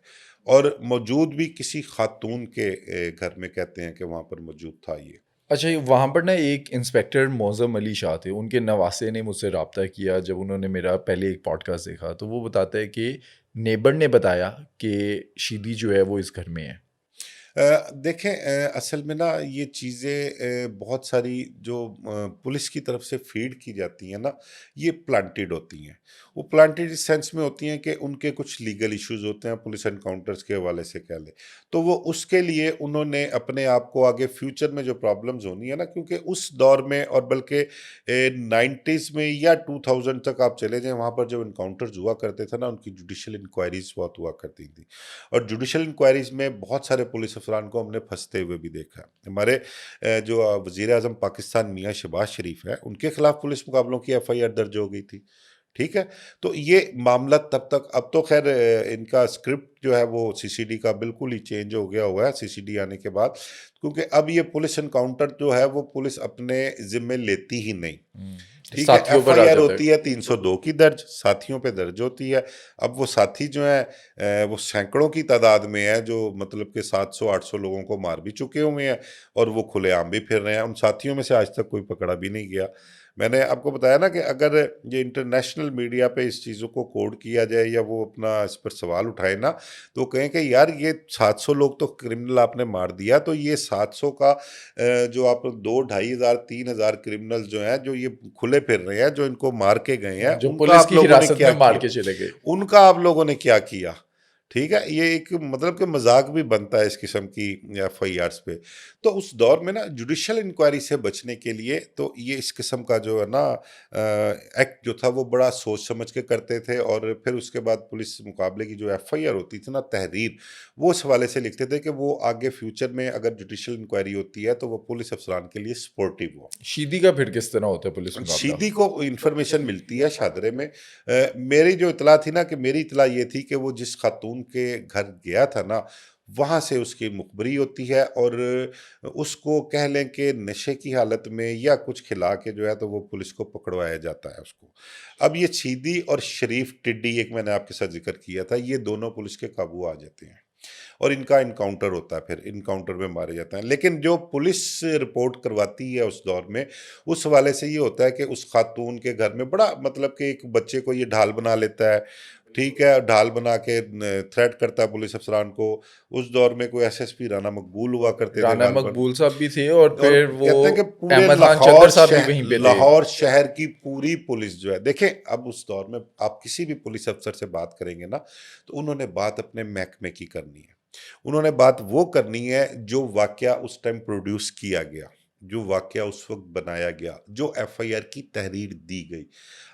और मौजूद भी किसी खातून के घर में, कहते हैं कि वहाँ पर मौजूद था ये। अच्छा, वहाँ पर ना एक इंस्पेक्टर मौज़म अली शाह थे, उनके नवासे ने मुझसे रब्ता किया जब उन्होंने मेरा पहले एक पॉडकास्ट देखा, तो वो बताता है कि नेबर ने बताया कि शीदी जो है वो इस घर में है। देखें, असल में ना ये चीज़ें बहुत सारी जो पुलिस की तरफ से फीड की जाती हैं ना, ये प्लांटेड होती हैं। वो प्लांटेड इस सेंस में होती हैं कि उनके कुछ लीगल इश्यूज होते हैं, पुलिस एनकाउंटर्स के हवाले से कह लें, तो वो उसके लिए उन्होंने अपने आप को आगे फ्यूचर में जो प्रॉब्लम्स होनी है ना, क्योंकि उस दौर में, और बल्कि 90s में या 2000 तक आप चले जाएं, वहाँ पर जब इनकाउंटर्स हुआ करते थे ना, उनकी जुडिशल इंक्वायरीज बहुत हुआ करती थी, और जुडिशल इंक्वायरीज में बहुत सारे पुलिस अफसरान को हमने फंसते हुए भी देखा है। हमारे जो वज़ीर आज़म पाकिस्तान मियाँ शहबाज शरीफ है, उनके खिलाफ पुलिस मुकाबलों की एफआईआर दर्ज हो गई थी। ठीक है, तो ये मामला तब तक, अब तो खैर इनका स्क्रिप्ट जो है वो सीसीडी का बिल्कुल ही चेंज हो गया हुआ है सीसीडी आने के बाद, क्योंकि अब ये पुलिस एनकाउंटर जो है वो पुलिस अपने जिम्मे लेती ही नहीं। ठीक है, साथियों पर आ एफआईआर जाता है। होती है 302 की दर्ज, साथियों पे दर्ज होती है। अब वो साथी जो है वो सैकड़ों की तादाद में है, जो मतलब कि 700-800 लोगों को मार भी चुके हुए हैं और वो खुलेआम भी फिर रहे हैं। उन साथियों में से आज तक कोई पकड़ा भी नहीं गया। मैंने आपको बताया ना कि अगर ये इंटरनेशनल मीडिया पे इस चीज़ों को कोड किया जाए या वो अपना इस पर सवाल उठाए ना, तो कहें कि यार ये 700 लोग तो क्रिमिनल आपने मार दिया, तो ये 700 का जो आप 2 ढाई हज़ार 3,000 क्रिमिनल्स जो हैं, जो ये खुले फिर रहे हैं, जो इनको मार के गए हैं, जो उनका पुलिस आप की लोगों ने हिरासत क्या में मार किया? के चले गए। उनका आप लोगों ने क्या किया? ठीक है, ये एक मतलब कि मजाक भी बनता है इस किस्म की एफआईआर्स पे। तो उस दौर में ना जुडिशियल इंक्वायरी से बचने के लिए तो ये इस किस्म का जो है ना एक्ट जो था वो बड़ा सोच समझ के करते थे। और फिर उसके बाद पुलिस मुकाबले की जो एफआईआर होती थी ना, तहरीर, वो इस हवाले से लिखते थे कि वो आगे फ्यूचर में अगर जुडिशियल इंक्वायरी होती है तो वो पुलिस अफसरान के लिए सपोर्टिव हो। शीदी का फिर किस तरह होता है पुलिस मुकाबला? शीदी को इंफॉर्मेशन मिलती है शादरे में। मेरी जो इतला थी ना, कि मेरी इतला ये थी कि वो जिस खातून के घर गया था ना, वहाँ से उसकी मुखबरी होती है और उसको कह लें कि नशे की हालत में या कुछ खिला के जो है तो वो पुलिस को पकड़वाया जाता है उसको। अब ये शीदी और शरीफ टिड्डी, एक मैंने आपके साथ जिक्र किया था, ये दोनों पुलिस के काबू आ जाते हैं और इनका इनकाउंटर होता है, फिर इनकाउंटर में मारे जाते हैं। लेकिन जो पुलिस रिपोर्ट करवाती है उस दौर में, उस हवाले से ये होता है कि उस खातून के घर में बड़ा मतलब कि एक बच्चे को ये ढाल बना लेता है। ठीक है, ढाल बना के थ्रेट करता है पुलिस अफसरान को। उस दौर में कोई एसएसपी राना मकबूल हुआ करते थे राना गालपन। मकबूल साहब भी थे और और फिर वो कहते हैं कि पूरे अहमद खान चद्दर साहब भी वहीं पे थे। लाहौर शहर की पूरी पुलिस जो है, देखें अब उस दौर में आप किसी भी पुलिस अफसर से बात करेंगे ना, तो उन्होंने बात अपने महकमे की करनी है। उन्होंने बात वो करनी है जो वाकया उस टाइम प्रोड्यूस किया गया, जो वाकया उस वक्त बनाया गया, जो एफआईआर की तहरीर दी गई।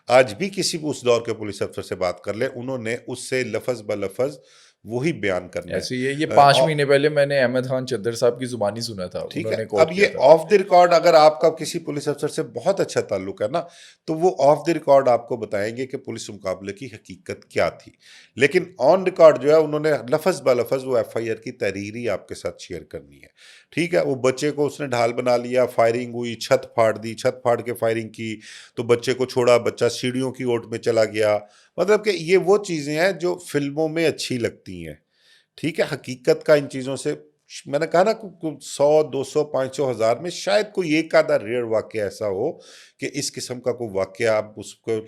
आज भी किसी भी उस दौर के पुलिस अफसर से बात कर ले, उन्होंने उससे लफज ब लफज वही बयान करना है। ऐसे ही है, ये अ, 5 महीने पहले मैंने अहमद खान चद्दर साहब की जुबानी सुना था, ठीक है, उन्होंने अब कोट ये किया था। ऑफ द रिकॉर्ड अगर आपका किसी पुलिस अफसर से बहुत अच्छा ताल्लुक है ना, तो वो ऑफ द रिकॉर्ड आपको बताएंगे कि पुलिस मुकाबले की हकीकत क्या थी। लेकिन ऑन रिकॉर्ड जो है, उन्होंने लफज ब लफज वो एफआईआर की तहरीर ही आपके साथ शेयर करनी है। ठीक है, वो बच्चे को उसने ढाल बना लिया, फायरिंग हुई, छत फाड़ दी, छत फाड़ के फायरिंग की, तो बच्चे को छोड़ा, बच्चा सीढ़ियों की ओट में चला गया। मतलब कि ये वो चीज़ें हैं जो फिल्मों में अच्छी लगती हैं। ठीक है, हकीकत का इन चीज़ों से मैंने कहा ना, 100 200 500 हज़ार में शायद कोई एक आधा रेयर वाकया ऐसा हो कि इस किस्म का कोई वाकया आप उसको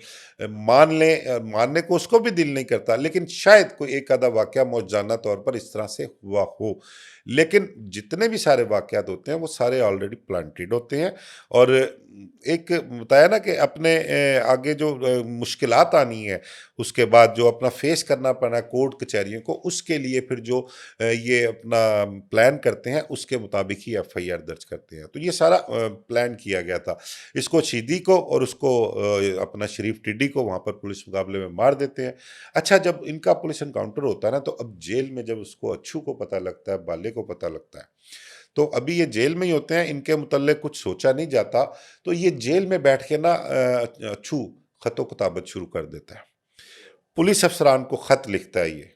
मान लें। मानने को उसको भी दिल नहीं करता, लेकिन शायद कोई एक आधा वाकया मौजाना तौर पर इस तरह से हुआ हो। लेकिन जितने भी सारे वाकयात होते हैं वो सारे ऑलरेडी प्लांटेड होते हैं। और एक बताया ना कि अपने आगे जो मुश्किलात आनी है, उसके बाद जो अपना फेस करना पड़ा कोर्ट कचहरियों को, उसके लिए फिर जो ये अपना प्लान करते हैं उसके मुताबिक ही एफआईआर दर्ज करते हैं। तो ये सारा प्लान किया गया था। इसको शीदी को और उसको अपना शरीफ टिड्डी को वहाँ पर पुलिस मुकाबले में मार देते हैं। अच्छा, जब इनका पुलिस एनकाउंटर होता है ना, तो अब जेल में जब उसको अच्छू को पता लगता है, बाले को पता लगता है, तो अभी ये जेल में ही होते हैं, इनके मुतल्लिक कुछ सोचा नहीं जाता। तो ये जेल में बैठ के ना अच्छू खतो किताबत शुरू कर देता है। पुलिस अफसरान को खत लिखता है ये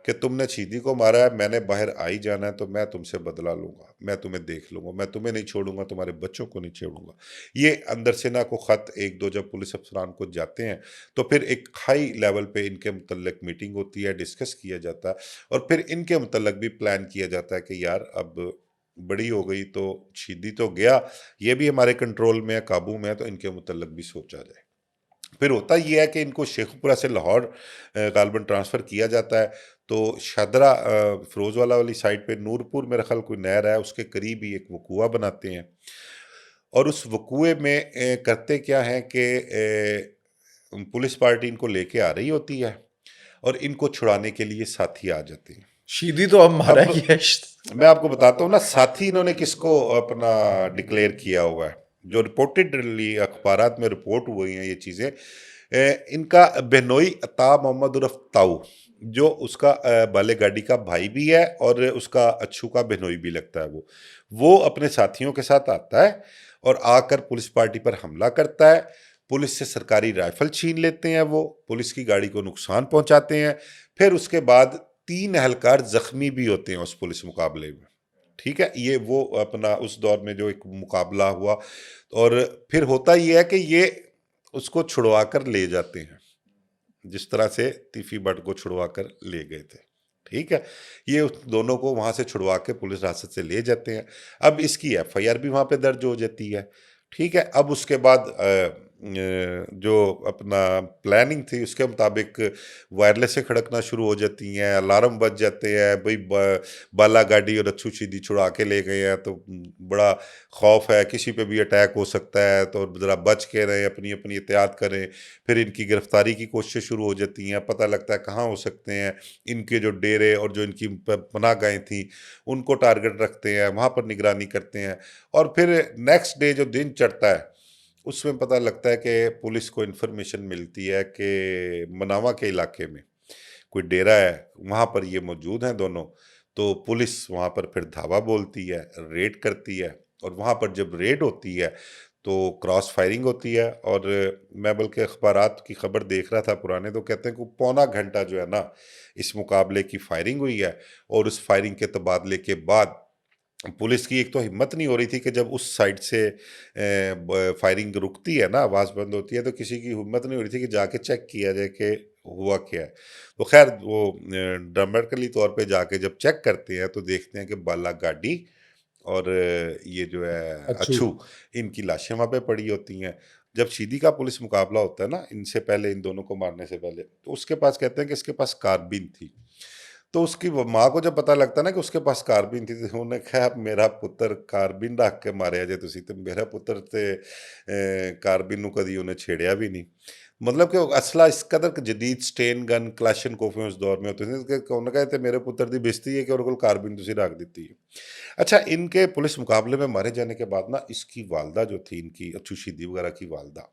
कि तुमने शीदी को मारा है, मैंने बाहर आ ही जाना है, तो मैं तुमसे बदला लूंगा, मैं तुम्हें देख लूंगा, मैं तुम्हें नहीं छोड़ूंगा, तुम्हारे बच्चों को नहीं छोड़ूंगा। ये अंदर से ना को खत एक दो जब पुलिस अफसरान को जाते हैं, तो फिर एक हाई लेवल पे इनके मुतल्लिक मीटिंग होती है, डिस्कस किया जाता है और फिर इनके मुतल्लिक भी प्लान किया जाता है कि यार अब बड़ी हो गई, तो शीदी तो गया, ये भी हमारे कंट्रोल में है, काबू में है, तो इनके मुतल्लिक भी सोचा जाए। फिर होता ये है कि इनको शेखपुरा से लाहौर गालबन ट्रांसफ़र किया जाता है। तो शादरा फिरोजवाला वाली साइड पे नूरपुर मेरा ख्याल कोई नहर है, उसके करीब ही एक वकूआ बनाते हैं। और उस वकूए में करते क्या हैं कि पुलिस पार्टी इनको लेके आ रही होती है और इनको छुड़ाने के लिए साथी आ जाते हैं। शीदी तो अब मारा अब ही है। मैं आपको बताता हूँ ना, साथी इन्होंने किसको अपना डिक्लेयर किया हुआ है, जो रिपोर्टेडली अखबारात में रिपोर्ट हुई हैं ये चीज़ें। इनका बेनोई अता मोहम्मद उर्फ ताऊ, जो उसका बाले गाड़ी का भाई भी है और उसका अच्छू का बेनोई भी लगता है, वो अपने साथियों के साथ आता है और आकर पुलिस पार्टी पर हमला करता है। पुलिस से सरकारी राइफल छीन लेते हैं, वो पुलिस की गाड़ी को नुकसान पहुंचाते हैं। फिर उसके बाद 3 एहलकार जख्मी भी होते हैं उस पुलिस मुकाबले में। ठीक है, ये वो अपना उस दौर में जो एक मुकाबला हुआ। और फिर होता ये है कि ये उसको छुड़वा कर ले जाते हैं, जिस तरह से तीफी भट्ट को छुड़वा कर ले गए थे। ठीक है, ये उस दोनों को वहां से छुड़वा के पुलिस हिरासत से ले जाते हैं। अब इसकी एफआईआर भी वहां पे दर्ज हो जाती है। ठीक है, अब उसके बाद जो अपना प्लानिंग थी उसके मुताबिक वायरलेस से खड़कना शुरू हो जाती हैं, अलार्म बज जाते हैं, भाई बाला गाड़ी और अच्छू शीदी छुड़ा के ले गए हैं तो बड़ा खौफ है, किसी पे भी अटैक हो सकता है, तो ज़रा बच के रहें, अपनी अपनी एहतियात करें। फिर इनकी गिरफ्तारी की कोशिशें शुरू हो जाती हैं, पता लगता है कहाँ हो सकते हैं इनके जो डेरे और जो इनकी पनाह गाहें थी उनको टारगेट रखते हैं, वहाँ पर निगरानी करते हैं। और फिर नेक्स्ट डे जो दिन चढ़ता है उसमें पता लगता है कि पुलिस को इन्फॉर्मेशन मिलती है कि मनावा के इलाके में कोई डेरा है, वहाँ पर ये मौजूद हैं दोनों। तो पुलिस वहाँ पर फिर धावा बोलती है, रेड करती है, और वहाँ पर जब रेड होती है तो क्रॉस फायरिंग होती है। और मैं बल्कि अखबारात की खबर देख रहा था पुराने, तो कहते हैं कि पौना घंटा जो है ना इस मुकाबले की फायरिंग हुई है। और उस फायरिंग के तबादले के बाद पुलिस की एक तो हिम्मत नहीं हो रही थी कि जब उस साइड से फायरिंग रुकती है ना, आवाज़ बंद होती है, तो किसी की हिम्मत नहीं हो रही थी कि जाके चेक किया जाए कि हुआ क्या है। तो खैर वो ड्रामेटिकली तौर पे जाके जब चेक करते हैं तो देखते हैं कि बाला गाड़ी और ये जो है अच्छू। अच्छू, इनकी लाशें वहाँ पे पड़ी होती हैं। जब शीदी का पुलिस मुकाबला होता है ना इनसे पहले, इन दोनों को मारने से पहले, तो उसके पास कहते हैं कि इसके पास कार्बिन थी। तो उसकी माँ को जब पता लगता ना कि उसके पास कार्बिन थी, तो उन्होंने कहा मेरा पुत्र कार्बिन रख के मारे जे तुसी, तो मेरा पुत्र ते कार्बिन नू कदी उन्हें छेड़िया भी नहीं। मतलब कि असला इस कदर जदीद स्टेन गन क्लाशनकोफ उस दौर में होते थे कि उन्होंने कहा ते मेरे पुत्र की बेइज्जती है कि उन्होंने कार्बिन तुसी रख दी है। अच्छा, इनके पुलिस मुकाबले में मारे जाने के बाद ना इसकी वालदा जो थी, इनकी अच्छू शीदी वगैरह की वालदा,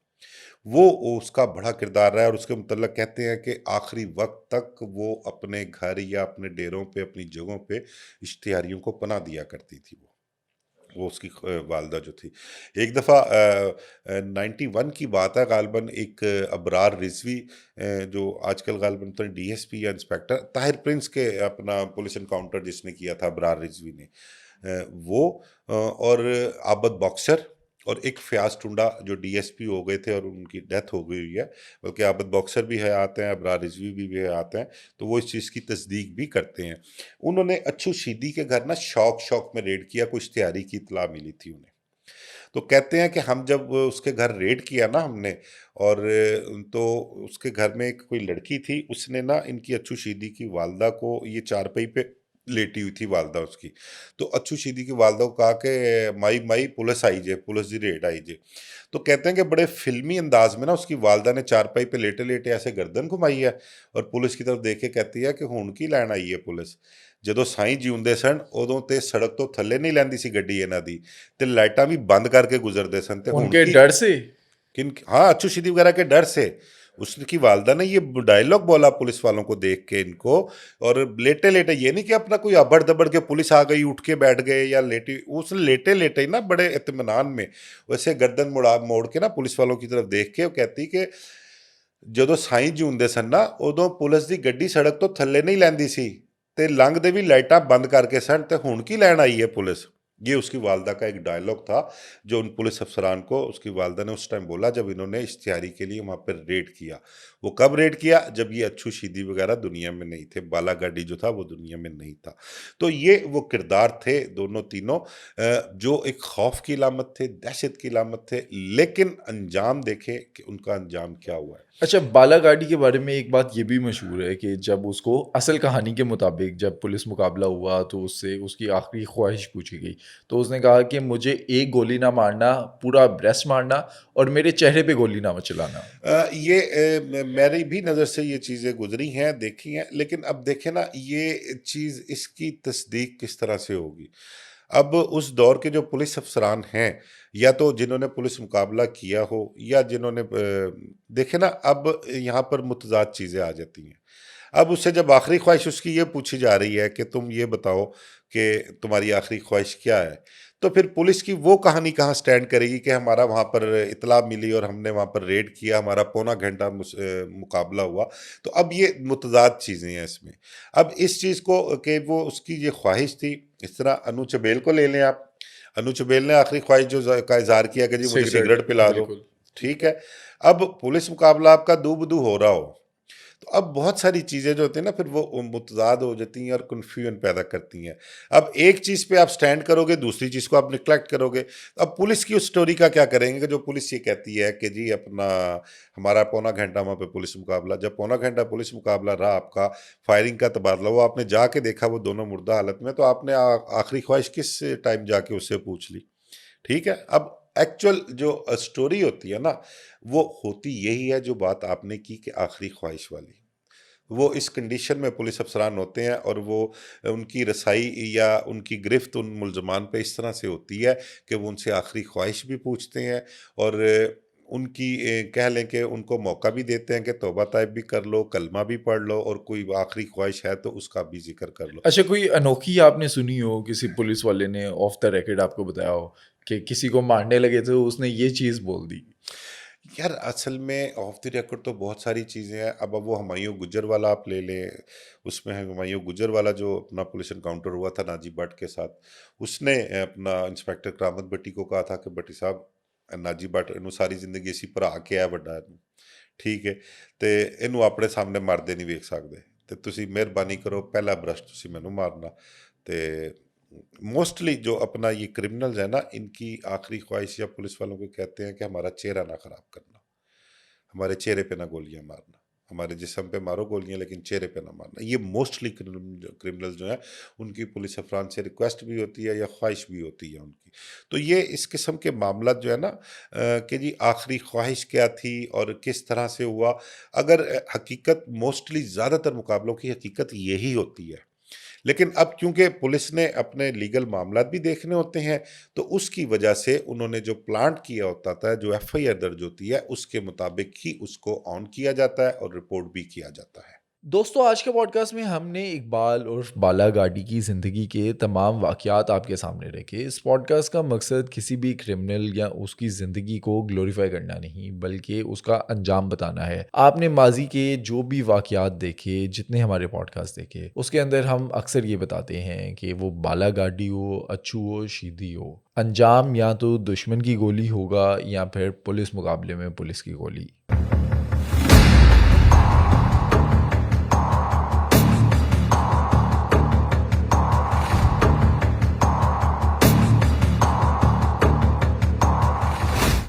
वो उसका बड़ा किरदार रहा है। और उसके मुतल्लक कहते हैं कि आखिरी वक्त तक वो अपने घर या अपने डेरों पे, अपनी जगहों पे इश्तिहारियों को पनाह दिया करती थी। वो उसकी वालदा जो थी, एक दफ़ा 91 की बात है गालिबन, एक अबरार रिजवी जो आजकल गालिबन तो डीएसपी या इंस्पेक्टर ताहिर प्रिंस के अपना पुलिस इनकाउंटर जिसने किया था अबरार रिजवी ने, वो और आबद बॉक्सर और एक फ़याज़ टुंडा जो डीएसपी हो गए थे और उनकी डेथ हो गई हुई है, बल्कि आबद बॉक्सर भी हयात हैं, अबरार रिजवी भी हयात हैं, तो वो इस चीज़ की तस्दीक भी करते हैं। उन्होंने अच्छू शीदी के घर ना शौक में रेड किया, कुछ तैयारी की इत्तला मिली थी उन्हें। तो कहते हैं कि हम जब उसके घर रेड किया ना हमने, और तो उसके घर में एक कोई लड़की थी, उसने ना इनकी अच्छू शीदी की वालदा को, ये चारपाई पे लेटी हुई थी वालदा उसकी, तो अच्छू शीदी की वालदा को कहा कि माई माई पुलिस आई जे, पुलिस दी रेड आई जे। तो कहते हैं कि बड़े फिल्मी अंदाज में ना उसकी वालदा ने चारपाई पे लेटे लेटे ऐसे गर्दन घुमाई है, और पुलिस की तरफ देख के कहती है कि हुण की लैन आई है पुलिस। ਜਦੋਂ ਸਾਈਂ ਜਿਉਂਦੇ ਸਨ ਉਦੋਂ ਤੇ ਸੜਕ ਤੋਂ ਥੱਲੇ ਨਹੀਂ ਲੈਂਦੀ ਸੀ ਗੱਡੀ ਇਹਨਾਂ ਦੀ, ਤੇ ਲਾਈਟਾਂ ਵੀ ਬੰਦ करके गुजरते सन। ते हुण उनके की डर से। किन, हाँ, अच्छू शीदी वगैरह के डर से उसकी वालदा ने ये डायलॉग बोला पुलिस वालों को देख के इनको। और लेटे लेटे, ये नहीं कि अपना कोई अबड़ दबड़ के पुलिस आ गई उठ के बैठ गए या लेटी, उस लेटे लेटे ही ना बड़े इत्मीनान में वैसे गर्दन मुड़ा मोड़ के ना पुलिस वालों की तरफ देख के वो कहती कि ਜਦੋਂ ਸਾਈਂ ਜਿਉਂਦੇ ਸਨ ਨਾ ਉਦੋਂ ਪੁਲਿਸ ਦੀ ਗੱਡੀ ਸੜਕ ਤੋਂ ਥੱਲੇ नहीं लैंदी सी, ਤੇ ਲੰਘਦੇ ਵੀ ਲਾਈਟਾਂ ਬੰਦ ਕਰਕੇ ਸਨ, ਤੇ ਹੁਣ ਕੀ ਲੈਣ आई है पुलिस। ये उसकी वालदा का एक डायलॉग था जो उन पुलिस अफसरान को उसकी वालदा ने उस टाइम बोला जब इन्होंने इश्तिहारी के लिए वहाँ पर रेड किया। वो कब रेड किया? जब ये अच्छू शीदी वगैरह दुनिया में नहीं थे, बाला गाड़ी जो था वो दुनिया में नहीं था। तो ये वो किरदार थे दोनों तीनों, जो एक खौफ की अलामत थे, दहशत की अलामत थे, लेकिन अंजाम देखें कि उनका अंजाम क्या हुआ है। अच्छा, बालागाड़ी के बारे में एक बात ये भी मशहूर है कि जब उसको असल कहानी के मुताबिक जब पुलिस मुकाबला हुआ तो उससे उसकी आखिरी ख्वाहिश पूछी गई, तो उसने कहा कि मुझे एक गोली ना मारना, पूरा ब्रेस्ट मारना और मेरे चेहरे पे गोली ना चलाना। ये मेरी भी नज़र से ये चीज़ें गुजरी हैं, देखी हैं, लेकिन अब देखें ना ये चीज़, इसकी तस्दीक किस तरह से होगी। अब उस दौर के जो पुलिस अफसरान हैं, या तो जिन्होंने पुलिस मुकाबला किया हो या जिन्होंने देखे ना, अब यहाँ पर मुतज़ाद चीज़ें आ जाती हैं। अब उससे जब आखिरी ख्वाहिश उसकी ये पूछी जा रही है कि तुम ये बताओ कि तुम्हारी आखिरी ख्वाहिश क्या है, तो फिर पुलिस की वो कहानी कहाँ स्टैंड करेगी कि हमारा वहाँ पर इतला मिली और हमने वहाँ पर रेड किया, हमारा पौना घंटा मुकाबला हुआ। तो अब ये मुतज़ाद चीज़ें हैं इसमें। अब इस चीज़ को कि वो उसकी ये ख्वाहिश थी, इस तरह अनु चुबेल को ले लें आप। अनु चुबेल ने आखिरी ख्वाहिश जो का इज़हार किया कि जी मुझे सिगरेट, सिगरेट पिला दो। बिल्कुल। ठीक है। अब पुलिस मुकाबला आपका दू-ब-दू हो रहा हो, तो अब बहुत सारी चीज़ें जो होती हैं ना फिर वो मुतज़ाद हो जाती हैं और कन्फ्यूजन पैदा करती हैं। अब एक चीज़ पे आप स्टैंड करोगे, दूसरी चीज़ को आप नेग्लेक्ट करोगे। अब पुलिस की उस स्टोरी का क्या करेंगे कि जो पुलिस ये कहती है कि जी अपना हमारा पौना घंटा वहाँ पे पुलिस मुकाबला, जब पौना घंटा पुलिस मुकाबला रहा आपका, फायरिंग का तबादला हुआ, आपने जाके देखा वो दोनों मुर्दा हालत में, तो आपने आखिरी ख्वाहिश किस टाइम जाके उससे पूछ ली? ठीक है। अब एक्चुअल जो स्टोरी होती है ना, वो होती यही है जो बात आपने की कि आखिरी ख्वाहिश वाली। वो इस कंडीशन में पुलिस अफ़सरान होते हैं और वो उनकी रसाई या उनकी गिरफ्त उन मुल्ज़मान पे इस तरह से होती है कि वो उनसे आखिरी ख्वाहिश भी पूछते हैं और उनकी कह लें कि उनको मौका भी देते हैं कि तौबा ताइब भी कर लो, कलमा भी पढ़ लो और कोई आखिरी ख्वाहिश है तो उसका भी ज़िक्र कर लो। अच्छा, कोई अनोखी आपने सुनी हो, किसी पुलिस वाले ने ऑफ द रिकॉर्ड आपको बताया हो कि किसी को मारने लगे थे, उसने ये चीज़ बोल दी? यार असल में ऑफ द रिकॉर्ड तो बहुत सारी चीज़ें हैं। अब वो हुमायूं गुज्जर वाला आप ले लें, उसमें है हुमायूं गुज्जर वाला जो अपना पुलिस एनकाउंटर हुआ था नाजी भट्ट के साथ। उसने अपना इंस्पेक्टर करामत भट्टी को कहा था कि भट्टी साहब नाजी भट्ट इन्हू सारी जिंदगी इसी भरा के है ਵੱਡਾ ਇਹਨੂੰ, ठीक है, ਤੇ ਇਹਨੂੰ ਆਪਣੇ ਸਾਹਮਣੇ ਮਰਦੇ ਨਹੀਂ ਵੇਖ ਸਕਦੇ ਤੇ ਤੁਸੀਂ ਮਿਹਰਬਾਨੀ ਕਰੋ ਪਹਿਲਾ ਬਰਸ਼ ਤੁਸੀਂ ਮੈਨੂੰ ਮਾਰਨਾ। ਤੇ मोस्टली जो अपना ये क्रिमिनल्स है ना, इनकी आखिरी ख्वाहिश या पुलिस वालों को कहते हैं कि हमारा चेहरा ना खराब करना, हमारे चेहरे पे ना गोलियां मारना, हमारे जिस्म पे मारो गोलियां लेकिन चेहरे पे ना मारना। ये मोस्टली क्रिमिनल्स जो हैं उनकी पुलिस अफरान से रिक्वेस्ट भी होती है या ख्वाहिश भी होती है उनकी। तो ये इस किस्म के मामला जो है ना कि जी आखिरी ख्वाहिश क्या थी और किस तरह से हुआ। अगर हकीकत मोस्टली ज़्यादातर मुकाबलों की हकीकत यही होती है, लेकिन अब क्योंकि पुलिस ने अपने लीगल मामलात भी देखने होते हैं, तो उसकी वजह से उन्होंने जो प्लांट किया होता था, जो एफआईआर दर्ज होती है, उसके मुताबिक ही उसको ऑन किया जाता है और रिपोर्ट भी किया जाता है। दोस्तों, आज के पॉडकास्ट में हमने इकबाल उर्फ बाला गाड़ी की ज़िंदगी के तमाम वाक़यात आपके सामने रखे। इस पॉडकास्ट का मकसद किसी भी क्रिमिनल या उसकी ज़िंदगी को ग्लोरीफाई करना नहीं, बल्कि उसका अंजाम बताना है। आपने माज़ी के जो भी वाक़यात देखे, जितने हमारे पॉडकास्ट देखे, उसके अंदर हम अक्सर ये बताते हैं कि वो बाला गाड़ी हो, अच्छू हो, शीदी हो, अंजाम या तो दुश्मन की गोली होगा या फिर पुलिस मुकाबले में पुलिस की गोली।